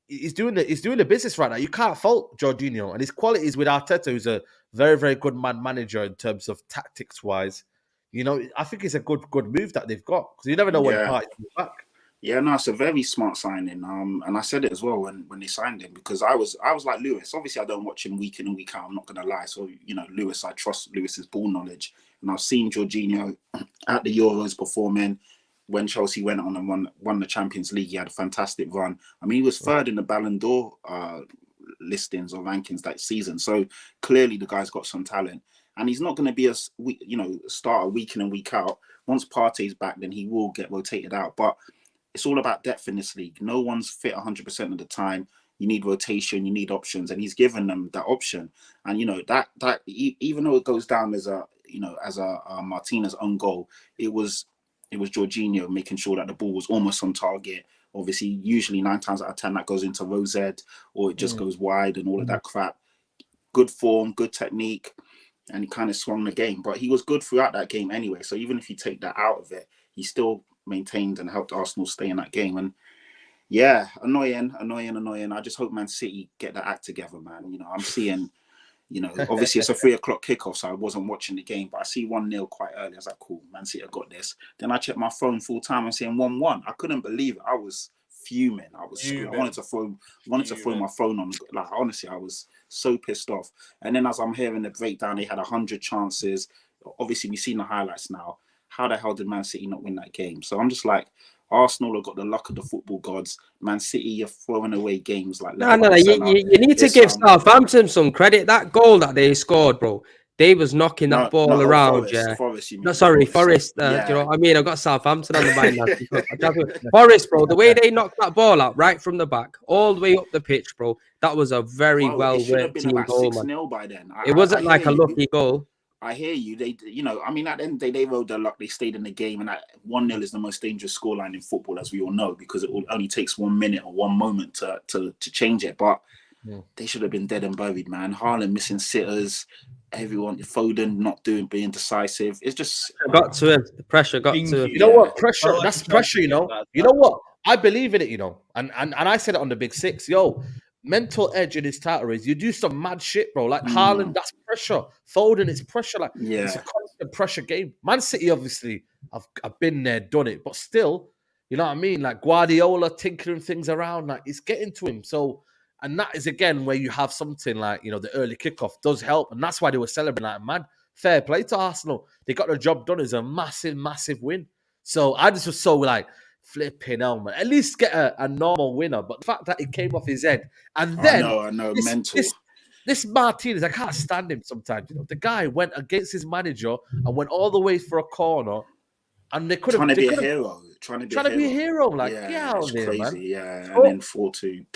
he's doing the business right now. You can't fault Jorginho and his qualities with Arteta, who's a very, very good manager in terms of tactics wise. You know, I think it's a good move that they've got because you never know when Partey's back. Yeah, no, it's a very smart signing. And I said it as well when they signed him because I was like Lewis. Obviously, I don't watch him week in and week out. I'm not gonna lie. So you know, Lewis, I trust Lewis's ball knowledge, and I've seen Jorginho at the Euros performing. When Chelsea went on and won the Champions League, he had a fantastic run. I mean, he was third in the Ballon d'Or listings or rankings that season. So clearly the guy's got some talent. And he's not going to be a starter week in and week out. Once Partey's back, then he will get rotated out. But it's all about depth in this league. No one's fit 100% of the time. You need rotation, you need options. And he's given them that option. And, you know, that even though it goes down as a Martinez own goal, it was Jorginho making sure that the ball was almost on target. Obviously, usually 9 times out of 10 that goes into Rosette or it just goes wide and all of that crap. Good form, good technique, and he kind of swung the game. But he was good throughout that game anyway. So even if you take that out of it, he still maintained and helped Arsenal stay in that game. And yeah, annoying. I just hope Man City get that act together, man. You know, I'm seeing... You know, obviously it's a 3 o'clock kickoff, so I wasn't watching the game, but I see 1-0 quite early. I was like, cool, Man City, I got this. Then I checked my phone full time and seeing 1-1. I couldn't believe it. I was fuming. I wanted to throw my phone on. Like, honestly, I was so pissed off. And then as I'm hearing the breakdown, they had 100 chances. Obviously, we've seen the highlights now. How the hell did Man City not win that game? So I'm just like, Arsenal have got the luck of the football gods. Man City are throwing away games like no. You need to give Southampton some credit. That goal that they scored, bro. They was knocking that ball around. Forest, Forest. Do you know what I mean? I've got Southampton on the mind now. Forest, bro. The way they knocked that ball out right from the back, all the way up the pitch, bro. That was a very well worked team goal, man. By then. It wasn't like a lucky goal. I hear you. They, you know, I mean, at the end of the day, they rode their luck. They stayed in the game, and 1-0 is the most dangerous scoreline in football, as we all know, because it only takes 1 minute or 1 moment to change it. But they should have been dead and buried, man. Haaland missing sitters, everyone, Foden not being decisive. It's just got to him. The pressure got to him. You know what? Pressure. That's pressure. You know. You know what? I believe in it. You know, and I said it on the Big Six. Yo. Mental edge in his title is you do some mad shit, bro. Like Haaland, that's pressure. Foden, it's pressure. Like it's a constant pressure game. Man City, obviously, I've been there, done it, but still, you know what I mean? Like Guardiola tinkering things around, like it's getting to him. So, and that is again where you have something like, you know, the early kickoff does help, and that's why they were celebrating. Like, man, fair play to Arsenal. They got the job done. It's a massive, massive win. So I just was so like, flipping hell, man. At least get a normal winner. But the fact that it came off his head. And then I know, mental. This Martinez, I can't stand him sometimes. You know, the guy went against his manager and went all the way for a corner. And they could have... Trying to be a hero. Trying to be a hero. Like, yeah, get out of there, crazy, man. Yeah, and then 4-2.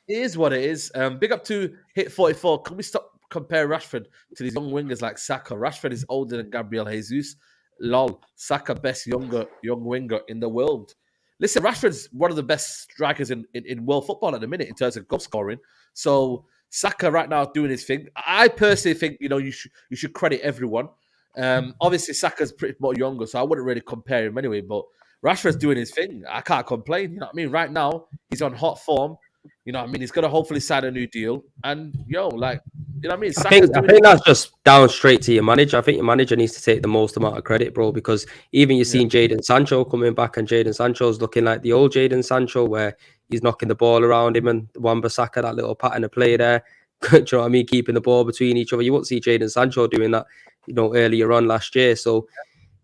It is what it is. Big up to Hit 44. Can we stop compare Rashford to these young wingers like Saka? Rashford is older than Gabriel Jesus. Lol. Saka best young winger in the world. listen, Rashford's one of the best strikers in world football at the minute in terms of goal scoring. So Saka right now doing his thing. I personally think you should credit everyone. Obviously Saka's pretty more younger, so I wouldn't really compare him anyway. But Rashford's doing his thing. I can't complain. You know what I mean? Right now he's on hot form. You know what I mean? He's gonna hopefully sign a new deal. And like, you know what I mean? I think that's just down straight to your manager. I think your manager needs to take the most amount of credit, bro, because even you've seen Jadon Sancho coming back, and Jadon Sancho's looking like the old Jadon Sancho, where he's knocking the ball around him, and Wan-Bissaka, that little pattern of play there. Do you know what I mean? Keeping the ball between each other. You won't see Jadon Sancho doing that, earlier on last year. So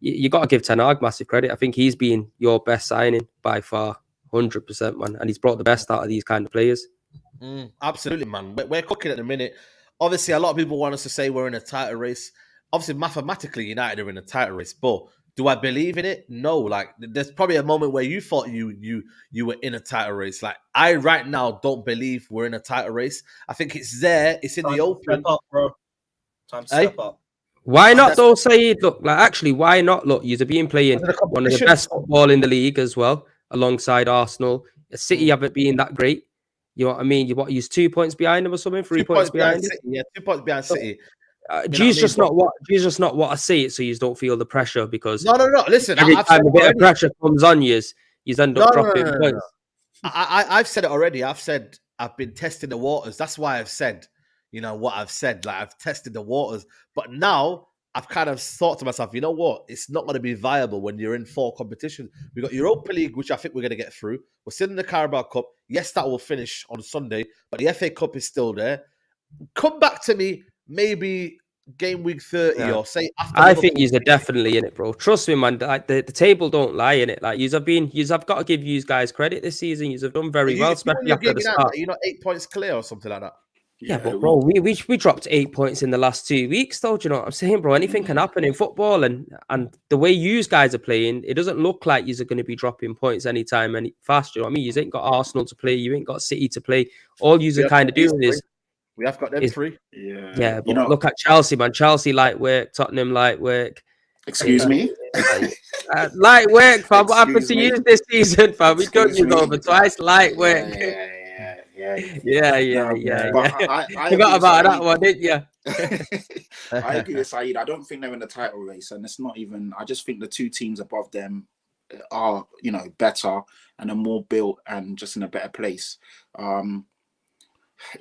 you got to give Ten Hag massive credit. I think he's been your best signing by far, 100%, man. And he's brought the best out of these kind of players. Absolutely, man. We're cooking at the minute. Obviously, a lot of people want us to say we're in a title race. Obviously, mathematically, United are in a title race. But do I believe in it? No. Like, there's probably a moment where you thought you were in a title race. Like, I right now don't believe we're in a title race. I think it's there. It's in the open. Step up, bro. Time to step up. Why not though, Saeed? Look, like actually, why not? Look, you've been playing one of the best football in the league as well, alongside Arsenal. City haven't been that great. You know what I mean? You use 2 points behind them or something? 3 points behind City. Yeah, 2 points behind City. G's just not what I see it, so you don't feel the pressure because no. Listen, every time a bit of pressure comes on you end up dropping points. I've said it already. I've said I've been testing the waters. That's why I've said, what I've said. Like, I've tested the waters, but now I've kind of thought to myself, you know what? It's not going to be viable when you're in 4 competitions. We've got Europa League, which I think we're going to get through. We're still in the Carabao Cup. Yes, that will finish on Sunday, but the FA Cup is still there. Come back to me, maybe game week 30 or say after. I think you're definitely in it, bro. Trust me, man. Like the table don't lie in it. Like I've got to give you guys credit this season. You've done very well, especially after the start. 8 points clear or something like that. Yeah, but bro, we dropped 8 points in the last 2 weeks, though. Do you know what I'm saying, bro? Anything can happen in football, and the way you guys are playing, it doesn't look like you're going to be dropping points anytime any fast. You know what I mean? You ain't got Arsenal to play, you ain't got City to play. All you're kind of doing is we have got them 3. Yeah, but look at Chelsea, man. Chelsea light work, Tottenham light work. Excuse me? Light work, fam. What happened to you this season, fam? We got you over twice. Light work. Yeah. I forgot about that one, didn't you? I agree with Saeed. I don't think they're in the title race, and it's not even. I just think the 2 teams above them are, better and are more built and just in a better place.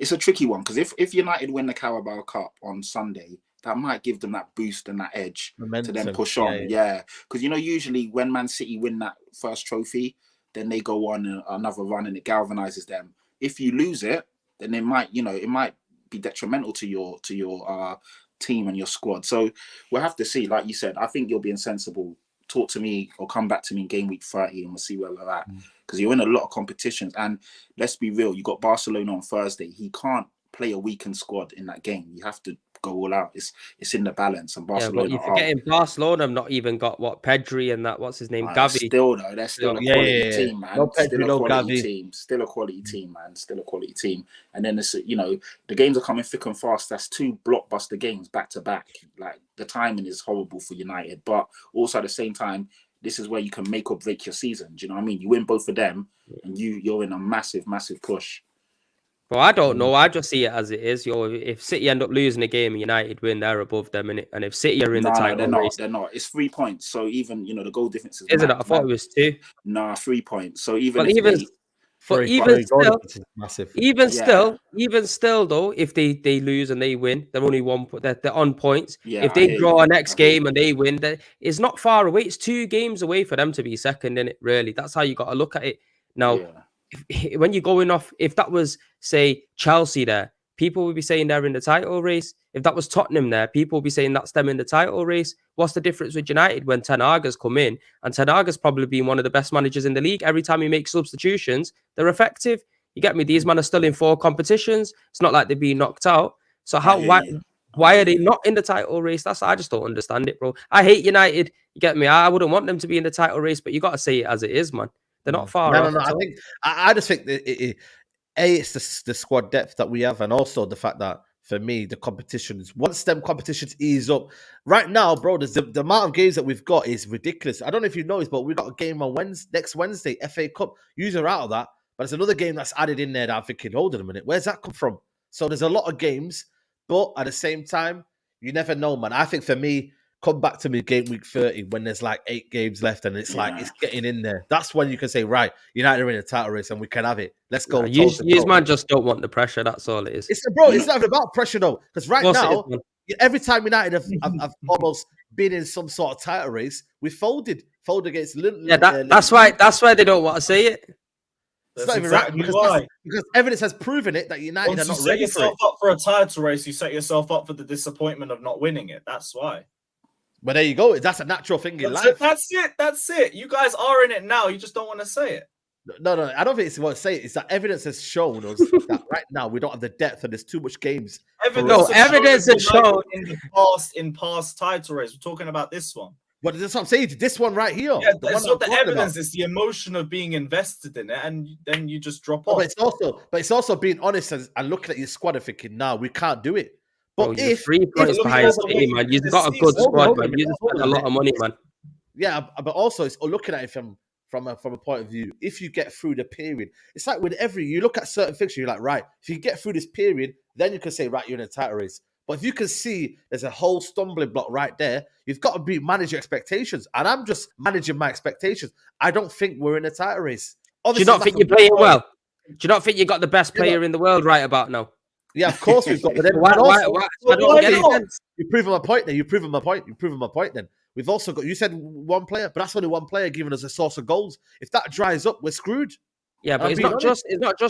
It's a tricky one because if United win the Carabao Cup on Sunday, that might give them that boost and that edge momentum to then push on. Yeah, because usually when Man City win that first trophy, then they go on another run and it galvanizes them. If you lose it, then it might be detrimental to your team and your squad. So we'll have to see. Like you said, I think you're being sensible. Talk to me or come back to me in game week 30 and we'll see where we're at. Because you're in a lot of competitions. And let's be real, you got Barcelona on Thursday. He can't play a weakened squad in that game. You have to go all out. It's in the balance. And Barcelona, but you're forgetting Barcelona have not even got Pedri and that, what's his name, Gavi. Still though, they're still a quality team, man. No Pedri, still a quality team. Still a quality team, man. Still a quality team. And then it's, the games are coming thick and fast. That's 2 blockbuster games back to back. Like, the timing is horrible for United, but also at the same time, this is where you can make or break your season. Do you know what I mean? You win both of them, and you're in a massive, massive push. Well, I don't know. I just see it as it is. If City end up losing a game and United win, they're above them, innit? And if City are in the title race, they're not. It's 3 points. So even the goal difference is. Isn't it? I thought it was 2. Nah, 3 points. So even still though, if they lose and they win, they're only 1 point. They're on points. Yeah, if they draw a next game and they win, it's not far away. It's 2 games away for them to be second, innit? Really, that's how you got to look at it. Now, when you're going off, if that was, say, Chelsea there, people would be saying they're in the title race. If that was Tottenham there, people would be saying that's them in the title race. What's the difference with United when Ten Hag has come in? And Ten Hag has probably been one of the best managers in the league. Every time he makes substitutions, they're effective. You get me? These men are still in 4 competitions. It's not like they're being knocked out. So why are they not in the title race? I just don't understand it, bro. I hate United. You get me? I wouldn't want them to be in the title race, but you got to say it as it is, man. They're not far off. I just think that it's the squad depth that we have, and also the fact that for me, the competitions, once them competitions ease up, right now, bro, the amount of games that we've got is ridiculous. I don't know if you know this, but we've got a game on next Wednesday, FA Cup. User out of that, but there's another game that's added in there that I'm thinking, hold on a minute, where's that come from? So there's a lot of games, but at the same time, you never know, man. I think for me, come back to me game week 30 when there's like 8 games left and it's like it's getting in there. That's when you can say, right, United are in a title race and we can have it. Let's go. Use man just don't want the pressure. That's all it is. It's not even about pressure though, because right now, every time United have almost been in some sort of title race, we folded against. That's why they don't want to say it. It's not even right because evidence has proven it that United are not ready for it. Once you set yourself up for a title race, you set yourself up for the disappointment of not winning it. That's why. But there you go. That's a natural thing in life. That's it. You guys are in it now. You just don't want to say it. No. I don't think it's what to say. It's that evidence has shown us that right now we don't have the depth and there's too much games. Evidence has shown in past title races. We're talking about this one. But that's what I'm saying. This one right here. Yeah, it's not the evidence. It's the emotion of being invested in it, and then you just drop off. But it's also being honest and looking at your squad and thinking, "Nah, we can't do it." But if 3 points behind City, man, you've got a good squad, man. You just spent a lot of money, man. Yeah, but also it's looking at it from a point of view. If you get through the period, it's like with you look at certain fixtures, you're like, right, if you get through this period, then you can say, right, you're in a title race. But if you can see there's a whole stumbling block right there, you've got to manage your expectations. And I'm just managing my expectations. I don't think we're in a title race. Obviously, do you not think you're playing well? Do you not think you got the best player in the world right about now? Yeah, of course we've got. But then why? I don't get it. You're proving my point there. You're proving my point then. We've also got, you said one player, but that's only one player giving us a source of goals. If that dries up, we're screwed. Yeah, but it's not just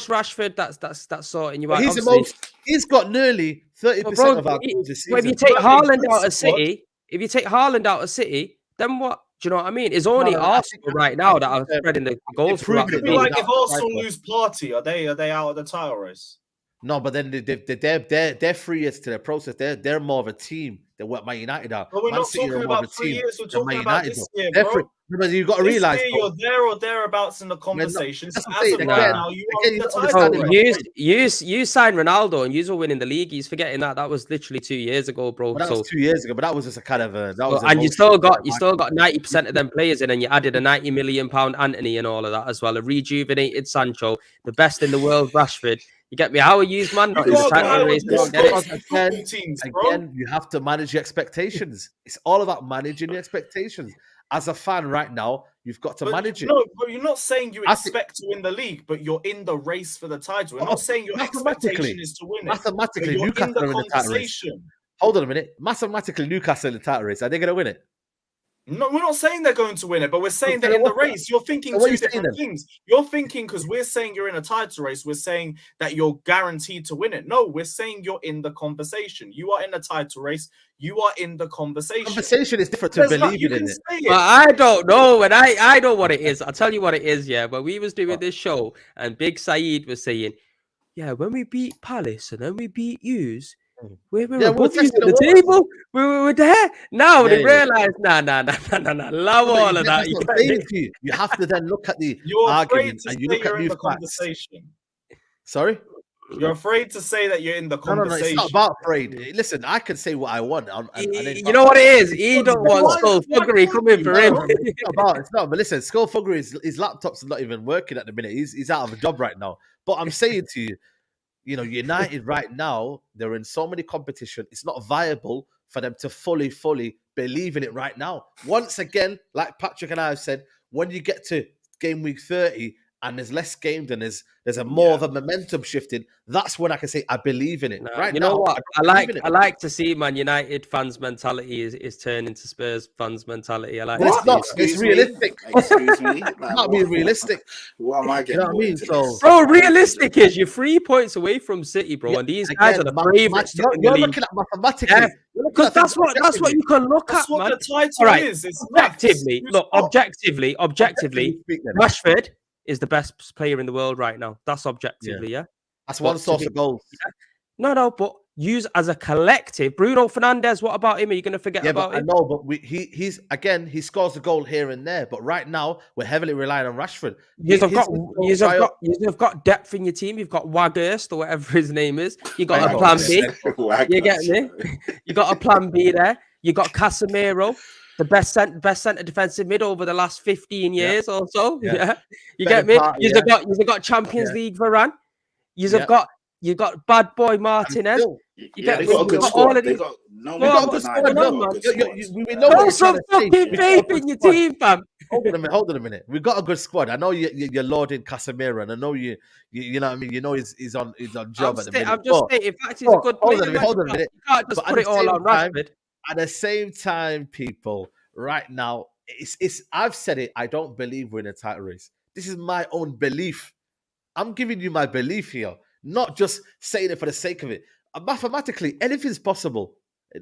Rashford that's sorting you out. He's got nearly 30% of our goals this season. If you take Haaland out of City, then what? Do you know what I mean? It's only Arsenal right now that are spreading the goals. Like if Arsenal lose Partey, are they out of the title race? No, but then they're 3 years to their process. They're more of a team than what Man United are. But we're not talking about 3 years. We're talking about this year, bro. But you've got to realize you're there or thereabouts in the conversation. So as of right now, you are in the title race. You signed Ronaldo and you were winning the league. He's forgetting that. That was literally 2 years ago, bro. That was 2 years ago, but that was just a kind of and you still got 90% of them players in, and you added a £90 million Anthony and all of that as well. A rejuvenated Sancho, the best in the world, Rashford. You get me? How are you, man? Not in the title race. Again, you have to manage your expectations. It's all about managing your expectations. As a fan right now, you've got to manage it. No, but you're not saying you expect to win the league, but you're in the race for the title. We're not saying your expectation is to win it. Mathematically, Newcastle are in the title race. Hold on a minute. Mathematically, Newcastle in the title race. Are they going to win it? No, we're not saying they're going to win it, but we're saying they're in the race. You're thinking two different things. You're thinking because we're saying you're in a title race, we're saying that you're guaranteed to win it. No, we're saying you're in the conversation. You are in a title race. You are in the conversation. Conversation is different to believing in it. But I don't know, and I know what it is. I'll tell you what it is. Yeah, but we was doing this show, and Big Saeed was saying, "Yeah, when we beat Palace and then we beat Hughes." We're above you at the table. We're there. Now they realize, nah. Love all of that. You have to then look at the arguments and you look at new facts. Sorry? You're afraid to say that you're in the conversation. No, it's not about afraid. Listen, I can say what I want. You know what it is? He don't want skullfuggery coming for him. It's not. But listen, skullfuggery, his laptop's not even working at the minute. He's out of a job right now. But I'm saying to you, United right now, they're in so many competition. It's not viable for them to fully believe in it right now. Once again, like Patrick and I have said, when you get to game week 30 and there's less games and there's a more of a momentum shifting, that's when I can say I believe in it. You know what? I like to see Man United fans' mentality is turning to Spurs fans' mentality. I like it. It's not. It's realistic. Excuse me. It's not being realistic. What am I getting? You know what I mean? So, bro, realistic is you're 3 points away from City, bro, and these guys are the favourites. You're looking at mathematically. Because that's what you can look at, man. What the title is. Objectively, Rashford is the best player in the world right now. That's objectively, yeah. That's one source of goals. No, but use as a collective. Bruno Fernandes, what about him? Are you going to forget Yeah, about but I him? know, but he's again, he scores a goal here and there. But right now, we're heavily relying on Rashford. You've Trial, got depth in your team. You've got Waghurst or whatever his name is. You got Weghorst, a plan B. Wag You that get me? shit. You got a plan B there. You got Casemiro, the best centre defensive mid over the last 15 Yeah. years or so. Yeah. Yeah, you Better get me? part, You've got Champions Yeah. League Varane. Yeah. You got bad boy And Martinez. still, You Yeah, get they me? got a You good got all squad. of They these. got no we Go one on, got a will good what's deny squad. going they on, got a man? good squad. We know what Have you're trying some to say. fucking We got a faith good in your squad. team, fam. Hold on a minute. We got a good squad. I know you're lauding Casemiro, and I know you know what I mean. You know he's on job at the minute. I'm just But saying, in fact, he's a good player, man. hold on a minute. You can't just But put it all on Rashford. at the same time, people, right now, it's I've said it. I don't believe we're in a title race. This is my own belief. I'm giving you my belief here, not just saying it for the sake of it. Mathematically, anything's possible.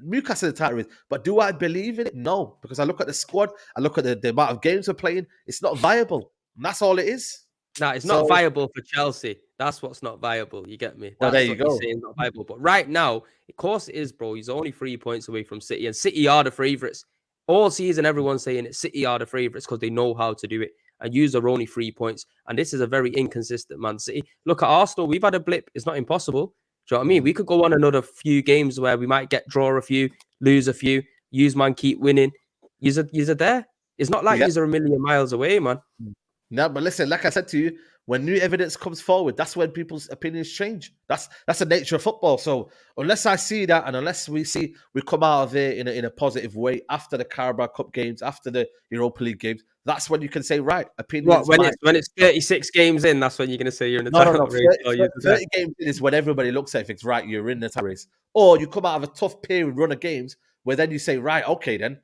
Newcastle in the title race, but do I believe in it? No, because I look at the squad, I look at the amount of games we're playing. It's not viable. And that's all it is. No, it's So, not viable for Chelsea. That's what's not viable. You get me? well, That's there you what you're go. saying, not viable. But right now, of course it is, bro. He's only 3 points away from City, and City are the favourites. All season, everyone's saying it. City are the favourites because they know how to do it. And use are only 3 points. And this is a very inconsistent Man City. Look at Arsenal. We've had a blip. It's not impossible. Do you know what I mean? We could go on another few games where we might draw a few, lose a few, use man, keep winning. You're there. It's not like Yeah. you're a million miles away, man. No, but listen, like I said to you, when new evidence comes forward, that's when people's opinions change. That's the nature of football. So unless I see that, and unless we come out of it in a positive way after the Carabao Cup games, after the Europa League games, that's when you can say, right, opinions. What, when it's 36 games in, that's when you're going to say you're in the title race. 30 games in is when everybody looks at it and thinks, right, you're in the title race. Or you come out of a tough period run of games where then you say, right, okay, then,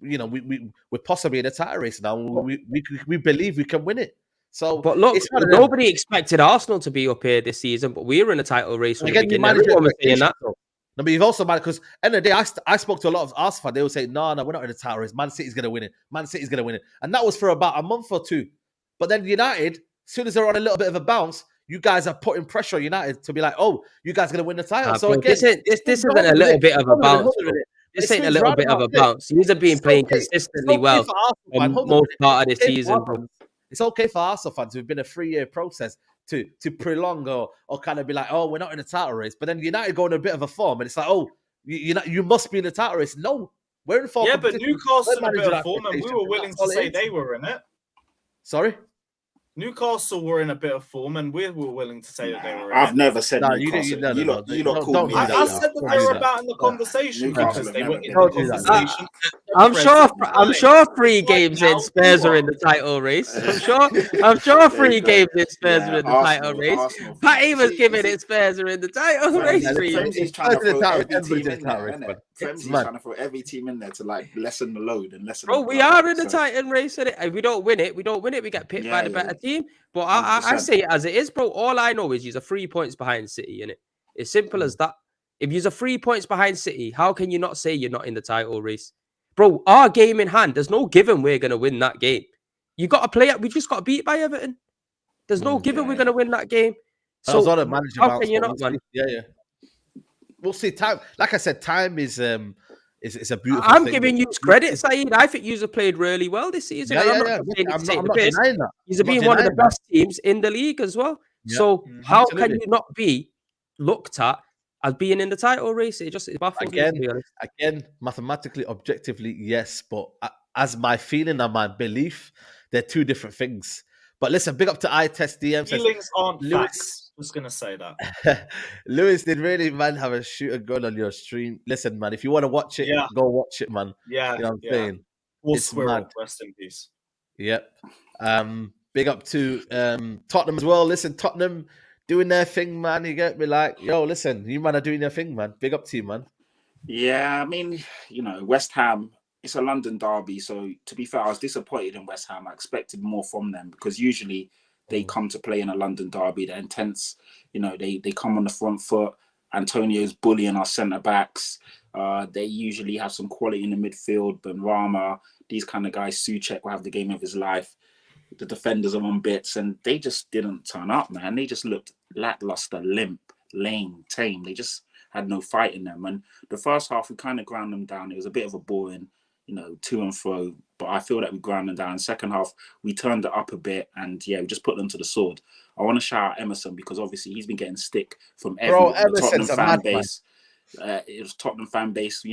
you know, we're possibly in a title race now. We believe we can win it. So, but look, it's one of them. nobody expected Arsenal to be up here this season, but we were in a title race from the Again, you beginning. manage your Everyone was saying that. expectations, though. No, but you've also managed, because end of the day, I spoke to a lot of Arsenal fans. They would say, no, we're not in the title race. Man City's going to win it. Man City's going to win it. And that was for about a month or two. But then United, as soon as they're on a little bit of a bounce, you guys are putting pressure on United to be like, oh, you guys are going to win the title. So Bro, again, this isn't a little bit of a bounce, bro. This ain't a little bit of a bounce. These have been playing consistently well for most part of this season, bro. It's okay for Arsenal fans who've been a 3-year process to prolong or kind of be like, oh, we're not in a title race. But then United go in a bit of a form, and it's like, oh, you must be in the title race. No, we're in form. Yeah, but Newcastle in a bit of form, and we were willing to say they were in it. Sorry? Newcastle were in a bit of form, and we were willing to say that they were in I've it. never said No, Newcastle. you lot called me. I said that they were about in the conversation because they were in the conversation. I'm sure 3 games in Spurs are in the title race. I'm sure 3 games in Spurs are in the title race. Patty was giving it Spurs are in the title race. PREMZY's trying to throw every team in there, isn't it? PREMZY's trying to throw every team in there to like lessen the load and lessen. Bro, we are in the title race. If we don't win it, we get picked by the better team. But I say it as it is, bro. All I know is you're 3 points behind City, innit? It's simple as that. If you're 3 points behind City, how can you not say you're not in the title race? Bro, our game in hand, there's no given we're going to win that game. You got to play it. We just got beat by Everton. There's no given we're going to win that game. So how can you not, man? Yeah. We'll see. Time, like I said, time is a beautiful I'm thing. giving you credit, Saeed. I think you've played really well this season. I'm not denying that. You've been one of the best teams in the league as well. Yeah. So how can you not be looked at as being in the title race? It baffles me, to be honest. Again, mathematically, objectively, yes, but as my feeling and my belief, they're 2 different things. But listen, big up to iTest DM. Feelings aren't facts. Just gonna say that. Lewis, did really, man, have a shoot a gun on your stream? Listen, man, if you want to watch it, go watch it, man. Yeah, you know what I'm saying? It's mad. Rest in peace. Yep. Big up to Tottenham as well. Listen, Tottenham doing their thing, man. You get me, like, yo, listen, you man are doing your thing, man. Big up to you, man. Yeah, I mean, you know, West Ham. It's a London derby, so to be fair, I was disappointed in West Ham. I expected more from them because usually they come to play in a London derby. They're intense. You know, they come on the front foot. Antonio's bullying our centre backs. They usually have some quality in the midfield. Benrahma, these kind of guys. Souček will have the game of his life. The defenders are on bits, and they just didn't turn up, man. They just looked lackluster, limp, lame, tame. They just had no fight in them. And the first half, we kind of ground them down. It was a bit of a boring, to and fro. But I feel that we ground them down. Second half, we turned it up a bit, and we just put them to the sword. I want to shout out Emerson because obviously he's been getting stick from everyone. The Tottenham fan base. It was Tottenham fan base,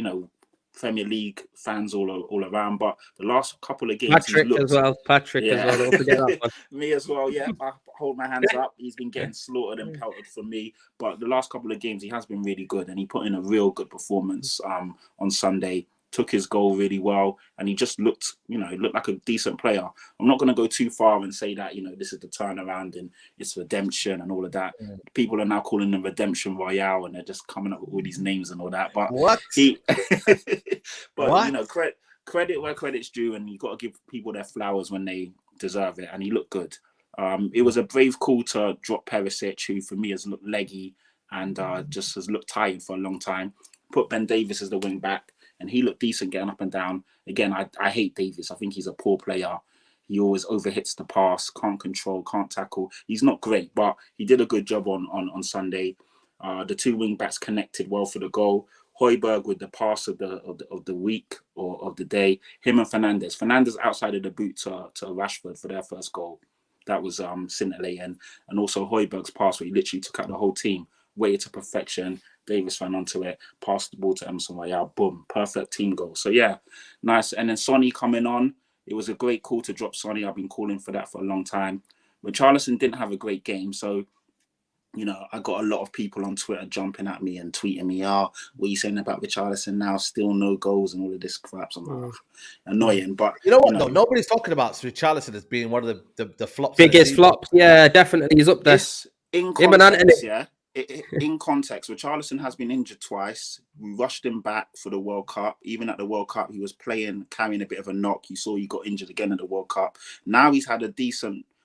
Premier League fans all around. But the last couple of games, Patrick as well. Don't forget that one. Me as well. Yeah, I hold my hands up. He's been getting slaughtered and pelted for me. But the last couple of games, he has been really good, and he put in a real good performance on Sunday. Took his goal really well, and he just looked like a decent player. I'm not going to go too far and say that this is the turnaround and it's redemption and all of that. People are now calling him Redemption Royale, and they're just coming up with all these names and all that. But what? Credit where credit's due, and you got to give people their flowers when they deserve it. And he looked good. It was a brave call to drop Perisic, who for me has looked leggy and just has looked tired for a long time. Put Ben Davies as the wing back. And he looked decent getting up and down. Again, I hate Davies. I think he's a poor player. He always overhits the pass, can't control, can't tackle. He's not great, but he did a good job on Sunday. The two wing backs connected well for the goal. Højbjerg with the pass of the week or of the day. Him and Fernandes. Fernandes outside of the boot to Rashford for their first goal. That was scintillating. And also Højbjerg's pass where he literally took out the whole team. Waited to perfection. Davis ran onto it, passed the ball to Emerson Royale, boom, perfect team goal. So nice. And then Sonny coming on, it was a great call to drop Sonny. I've been calling for that for a long time. Richarlison didn't have a great game, so I got a lot of people on Twitter jumping at me and tweeting me, what are you saying about Richarlison now? Still no goals and all of this crap. So I'm like, annoying. But you know what? Though? Nobody's talking about Richarlison as being one of the flops. Biggest flops. Yeah, definitely. He's up there. In context, in context, Richarlison has been injured twice. We rushed him back for the World Cup. Even at the World Cup, he was carrying a bit of a knock. You saw he got injured again at the World Cup. Now he's had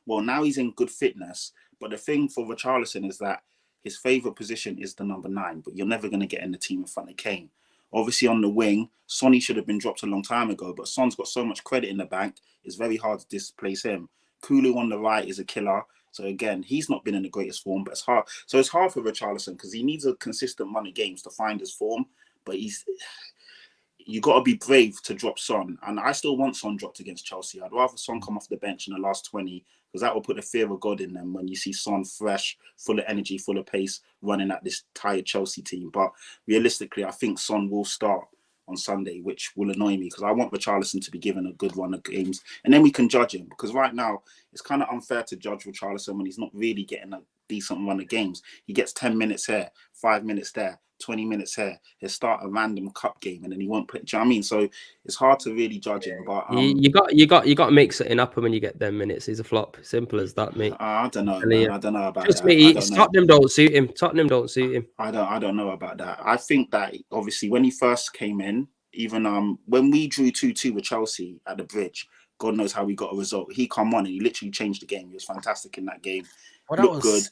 now he's in good fitness. But the thing for Richarlison is that his favourite position is the number 9, but you're never going to get in the team in front of Kane. Obviously on the wing, Sonny should have been dropped a long time ago, but Son's got so much credit in the bank, it's very hard to displace him. Kulu on the right is a killer. So again, he's not been in the greatest form, but it's hard. So it's hard for Richarlison because he needs a consistent run of games to find his form. But you got to be brave to drop Son. And I still want Son dropped against Chelsea. I'd rather Son come off the bench in the last 20 because that will put the fear of God in them when you see Son fresh, full of energy, full of pace, running at this tired Chelsea team. But realistically, I think Son will start on Sunday, which will annoy me because I want Richarlison to be given a good run of games and then we can judge him, because right now it's kind of unfair to judge Richarlison when he's not really getting a decent run of games. He gets 10 minutes here, 5 minutes there, 20 minutes here. He'll start a random cup game and then he won't play. Do you know what I mean? So it's hard to really judge him. But you got to make something happen when you get them minutes. He's a flop. Simple as that, mate. I don't know. Man. I don't know about Just that. me. Tottenham don't suit him. I don't know about that. I think that obviously when he first came in, even when we drew 2-2 with Chelsea at the Bridge, God knows how we got a result. He come on and he literally changed the game. He was fantastic in that game. Looked good.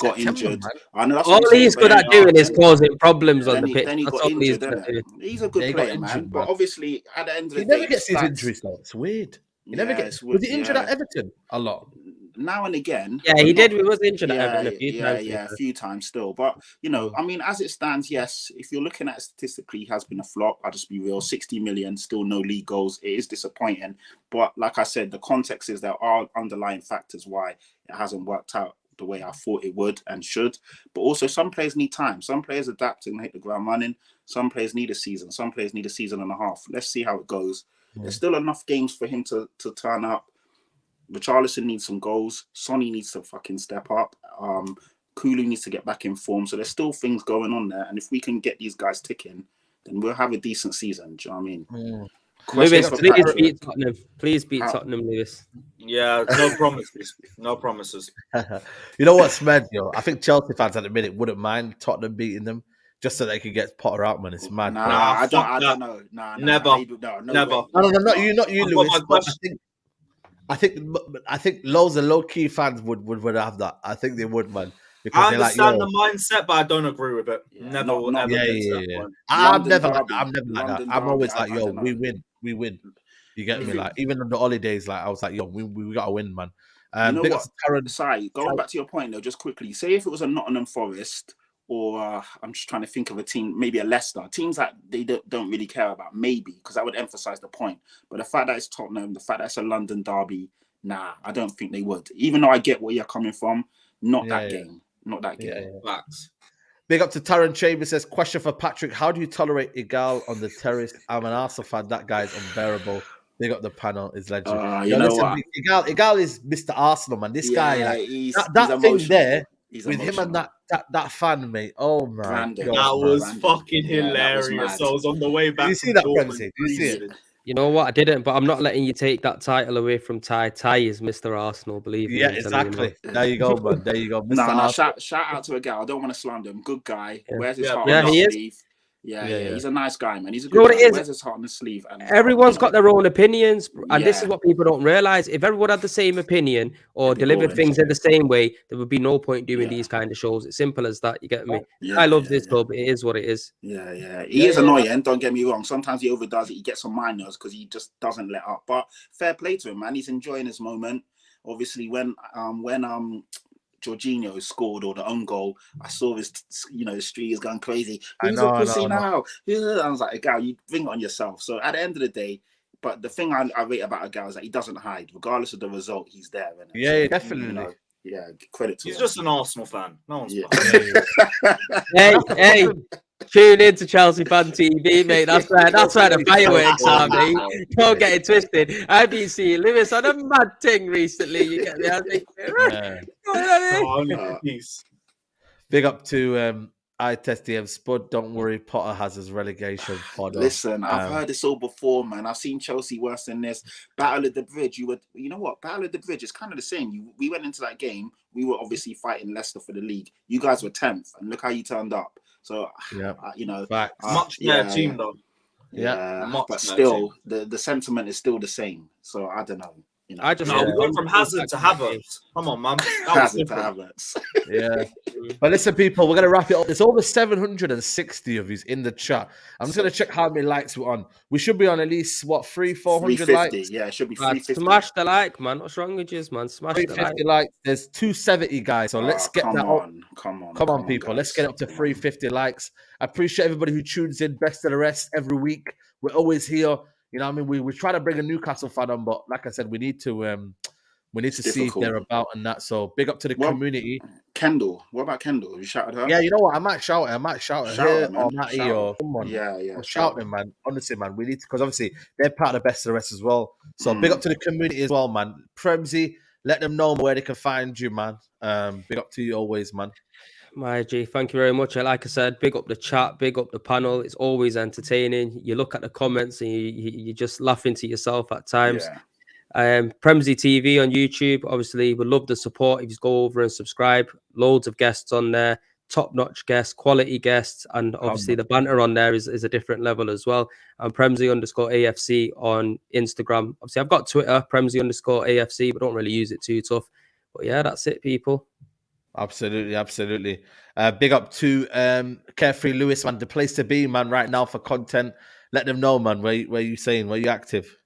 Got injured. I know that's all he's good at doing is causing problems on the pitch. Then he got injured. He's a good player, man. But obviously, at the end of the day, he never gets his injuries though. It's weird. He never gets. Was he injured at Everton a lot? Now and again. Yeah, he did. He was injured at Everton a few times. Yeah, a few times still. But, I mean, as it stands, yes, if you're looking at it statistically, he has been a flop. I'll just be real. 60 million, still no league goals. It is disappointing. But like I said, the context is there are underlying factors why it hasn't worked out the way I thought it would and should. But also, some players need time. Some players adapt and hit the ground running. Some players need a season. Some players need a season and a half. Let's see how it goes. There's still enough games for him to turn up. Richarlison needs some goals. Sonny needs to fucking step up. Kulu needs to get back in form. So there's still things going on there. And if we can get these guys ticking, then we'll have a decent season. Do you know what I mean? Lewis, please beat Tottenham. Please beat Tottenham, Lewis. Yeah, no promises. No promises. You know what's mad, yo? I think Chelsea fans at the minute wouldn't mind Tottenham beating them just so they could get Potter out, man. It's mad. I don't know. Never. Never. No, not you, Lewis. I think loads of low-key fans would have that. I think they would, man. Because I understand the mindset, but I don't agree with it. Yeah. I'm never like that. I'm always like, yo, we win. You get me? Like, even on the holidays, like I was like, yo, we gotta win, man. You know what? Saeed, going back to your point though, just quickly, say if it was a Nottingham Forest or I'm just trying to think of a team, maybe a Leicester, teams that they don't really care about, maybe, because that would emphasize the point. But the fact that it's Tottenham, the fact that it's a London derby, nah, I don't think they would. Even though I get where you're coming from, not that game. Not that game. Facts. Big up to Taron Chambers says, question for Patrick. How do you tolerate Igal on the terrace? I'm an Arsenal fan. That guy's unbearable. Big up the panel. Is legend. You know what? Igal is Mr. Arsenal, man. This guy, like, he's that thing there he's with emotional. him and that fan, mate. Oh, man. Brandon. God, That was Brandon. fucking Yeah, that was hilarious. mad. I was on the way back. Did you see that, Premzy? Did you see it? You know what? I didn't, but I'm not letting you take that title away from Ty. Ty is Mr. Arsenal, believe me. Yeah, I'm telling you, man. exactly. There you go, man. There you go. Mr. No, Arsenal. shout out to a guy. I don't want to slander him. Good guy. Yeah. Wears his Yeah, heart yeah, on his he is. sleeve. Yeah, Yeah, yeah, yeah. he's a nice guy, man. He's a You know good what guy. it is? Wears his heart on his sleeve. And Everyone's got their own opinions, and this is Yeah. what people don't realize. If everyone had the same opinion or It'd be delivered boring. things in the same way, there would be no point doing Yeah. these kind of shows. It's simple as that. You get me? Yeah, I love yeah, this yeah. club. It is what it is. Yeah. He is annoying. Don't get me wrong. Sometimes he overdoes it. He gets on my nerves because he just doesn't let up. But fair play to him, man. He's enjoying his moment. Obviously, when Jorginho scored or the own goal, I saw his, his street is going crazy. Who's a pussy now? I was like, Gal, you bring it on yourself. So at the end of the day, but the thing I rate about a Gal is that he doesn't hide, regardless of the result. He's there. Innit? Yeah, So, definitely. Credit to He's him. just an Arsenal fan. No one's Hey, tune in to Chelsea Fan TV, mate. That's where the fireworks are, mate. Don't get it twisted. I've been seeing Lewis on a mad thing recently. You get me? I think, Peace. Big up to I Test DM Spud. Don't worry, Potter has his relegation fodder. Listen, I've heard this all before, man. I've seen Chelsea worse than this. Battle of the Bridge. You know what? Battle of the Bridge is kind of the same. We went into that game. We were obviously fighting Leicester for the league. You guys were 10th, and look how you turned up. So, Facts. Much better team, though. Yeah. Much but better still, the sentiment is still the same. So I don't know. I just we went from Hazard to Havertz. Come on, man. Hazard to Havertz. Yeah. But listen, people, we're going to wrap it up. There's over 760 of you in the chat. I'm just going to check how many likes we're on. We should be on at least, 400 likes? Yeah, it should be Man, 350. smash the like, man. What's wrong with you, man? Smash the like. 350 likes. There's 270, guys. So let's get that up. Come on, Come on, people. guys. Let's get up to 350 likes. I appreciate everybody who tunes in. Best of the rest every week. We're always here. You know what I mean? We try to bring a Newcastle fan on, but like I said, we need to see if they're about and that. So big up to the community. Kendall. What about Kendall? You shouted her? Yeah, you know what? I might shout her Shout here her, man. or Matty Shout or her. someone. Yeah. Shout them, man. Honestly, man. We need to, because obviously they're part of the best of the rest as well. So big up to the community as well, man. PREMZY, let them know where they can find you, man. Big up to you always, man. My G, thank you very much. Like I said, big up the chat, big up the panel. It's always entertaining. You look at the comments and you just laughing to yourself at times. PREMZY TV on YouTube. Obviously, we love the support. If you go over and subscribe, loads of guests on there, top-notch guests, quality guests, and obviously the banter on there is a different level as well. And PREMZY_AFC on Instagram. Obviously, I've got Twitter, PREMZY_AFC, but don't really use it too tough. But yeah, that's it, people. Absolutely. Big up to Carefree Lewis, man. The place to be, man, right now for content. Let them know, man. Where you saying? Where you active?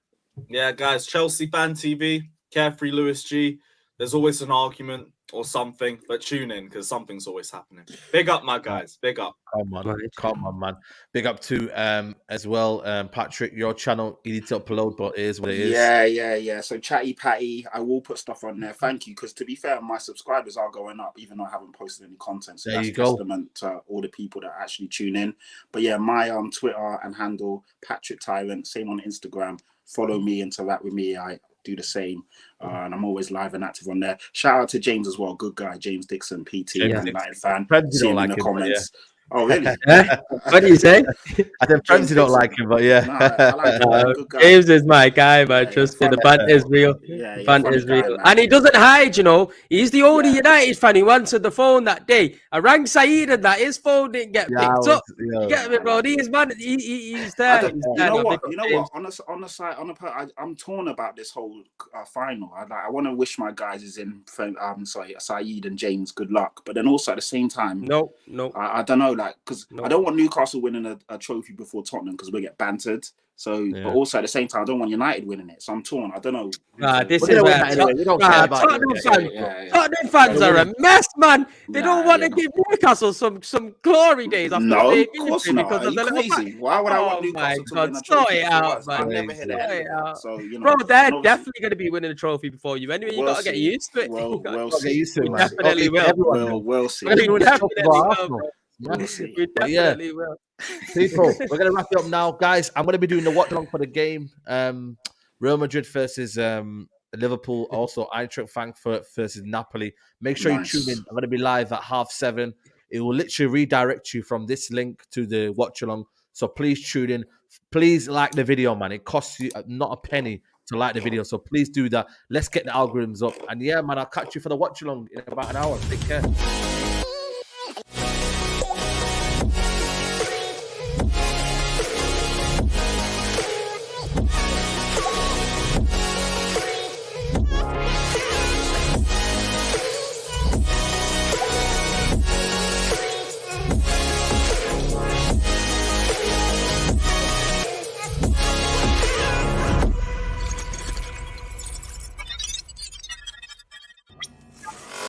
Yeah, guys. Chelsea Fan TV, Carefree Lewis G. There's always an argument or something, but tune in because something's always happening. Big up, my guys. Big up. Come on, man. Big up to as well, Patrick, your channel. You need to upload, but it is what it is. Yeah. So Chatty Patty, I will put stuff on there. Thank you, because to be fair, my subscribers are going up, even though I haven't posted any content. So there that's you go. testament to all the people that actually tune in. But yeah, my Twitter and handle, Patrick Tyrant, same on Instagram. Follow me, interact with me. I do the same, and I'm always live and active on there. Shout out to James as well, good guy, James Dixon, PT, United fan. See him in the comments. Oh, really? What do you say? I said friends don't like him, but yeah. No, I like him. Good guy. James is my guy, man. Trust me, the banter is real. Yeah, Banter is real. And he doesn't hide, you know. He's the only United fan who answered the phone that day. I rang Saeed and that his phone didn't get picked up. You get me, bro? He's man. He's there. You know what? On the side, I'm torn about this whole final. I want to wish my guys Saeed and James good luck, but then also at the same time, no. I don't know. like, because No. I don't want Newcastle winning a trophy before Tottenham because we get bantered. So, but also at the same time, I don't want United winning it. So I'm torn. I don't know. This We're is gonna win where that anyway. We don't care about Tottenham it. fans, Yeah. Tottenham fans are a mess, man. They don't want to yeah. give Newcastle some glory days after No, they of course not. because Are of you the little crazy? Why would I want Oh my Newcastle to God, win a sort trophy it before out, us? man. I never hear that. Sort it Anyway. out. So you know, Bro, they're and obviously- definitely going to be winning the trophy before you. Anyway, you We'll got to get see. used to it. We'll We'll get see. used to it, We man. definitely will. Everyone, man. We'll see. We're gonna We do this for definitely will, Arsenal. bro. Yeah. We'll see. We But yeah. definitely will. People, we're gonna wrap it up now, guys. I'm gonna be doing the watch along for the game. Real Madrid versus Liverpool, also Eintracht Frankfurt versus Napoli. Make sure Nice. you tune in. I'm gonna be live at 7:30. It will literally redirect you from this link to the watch along. So please tune in. Please like the video, man. It costs you not a penny to like the video. So please do that. Let's get the algorithms up. And yeah, man, I'll catch you for the watch along in about an hour. Take care.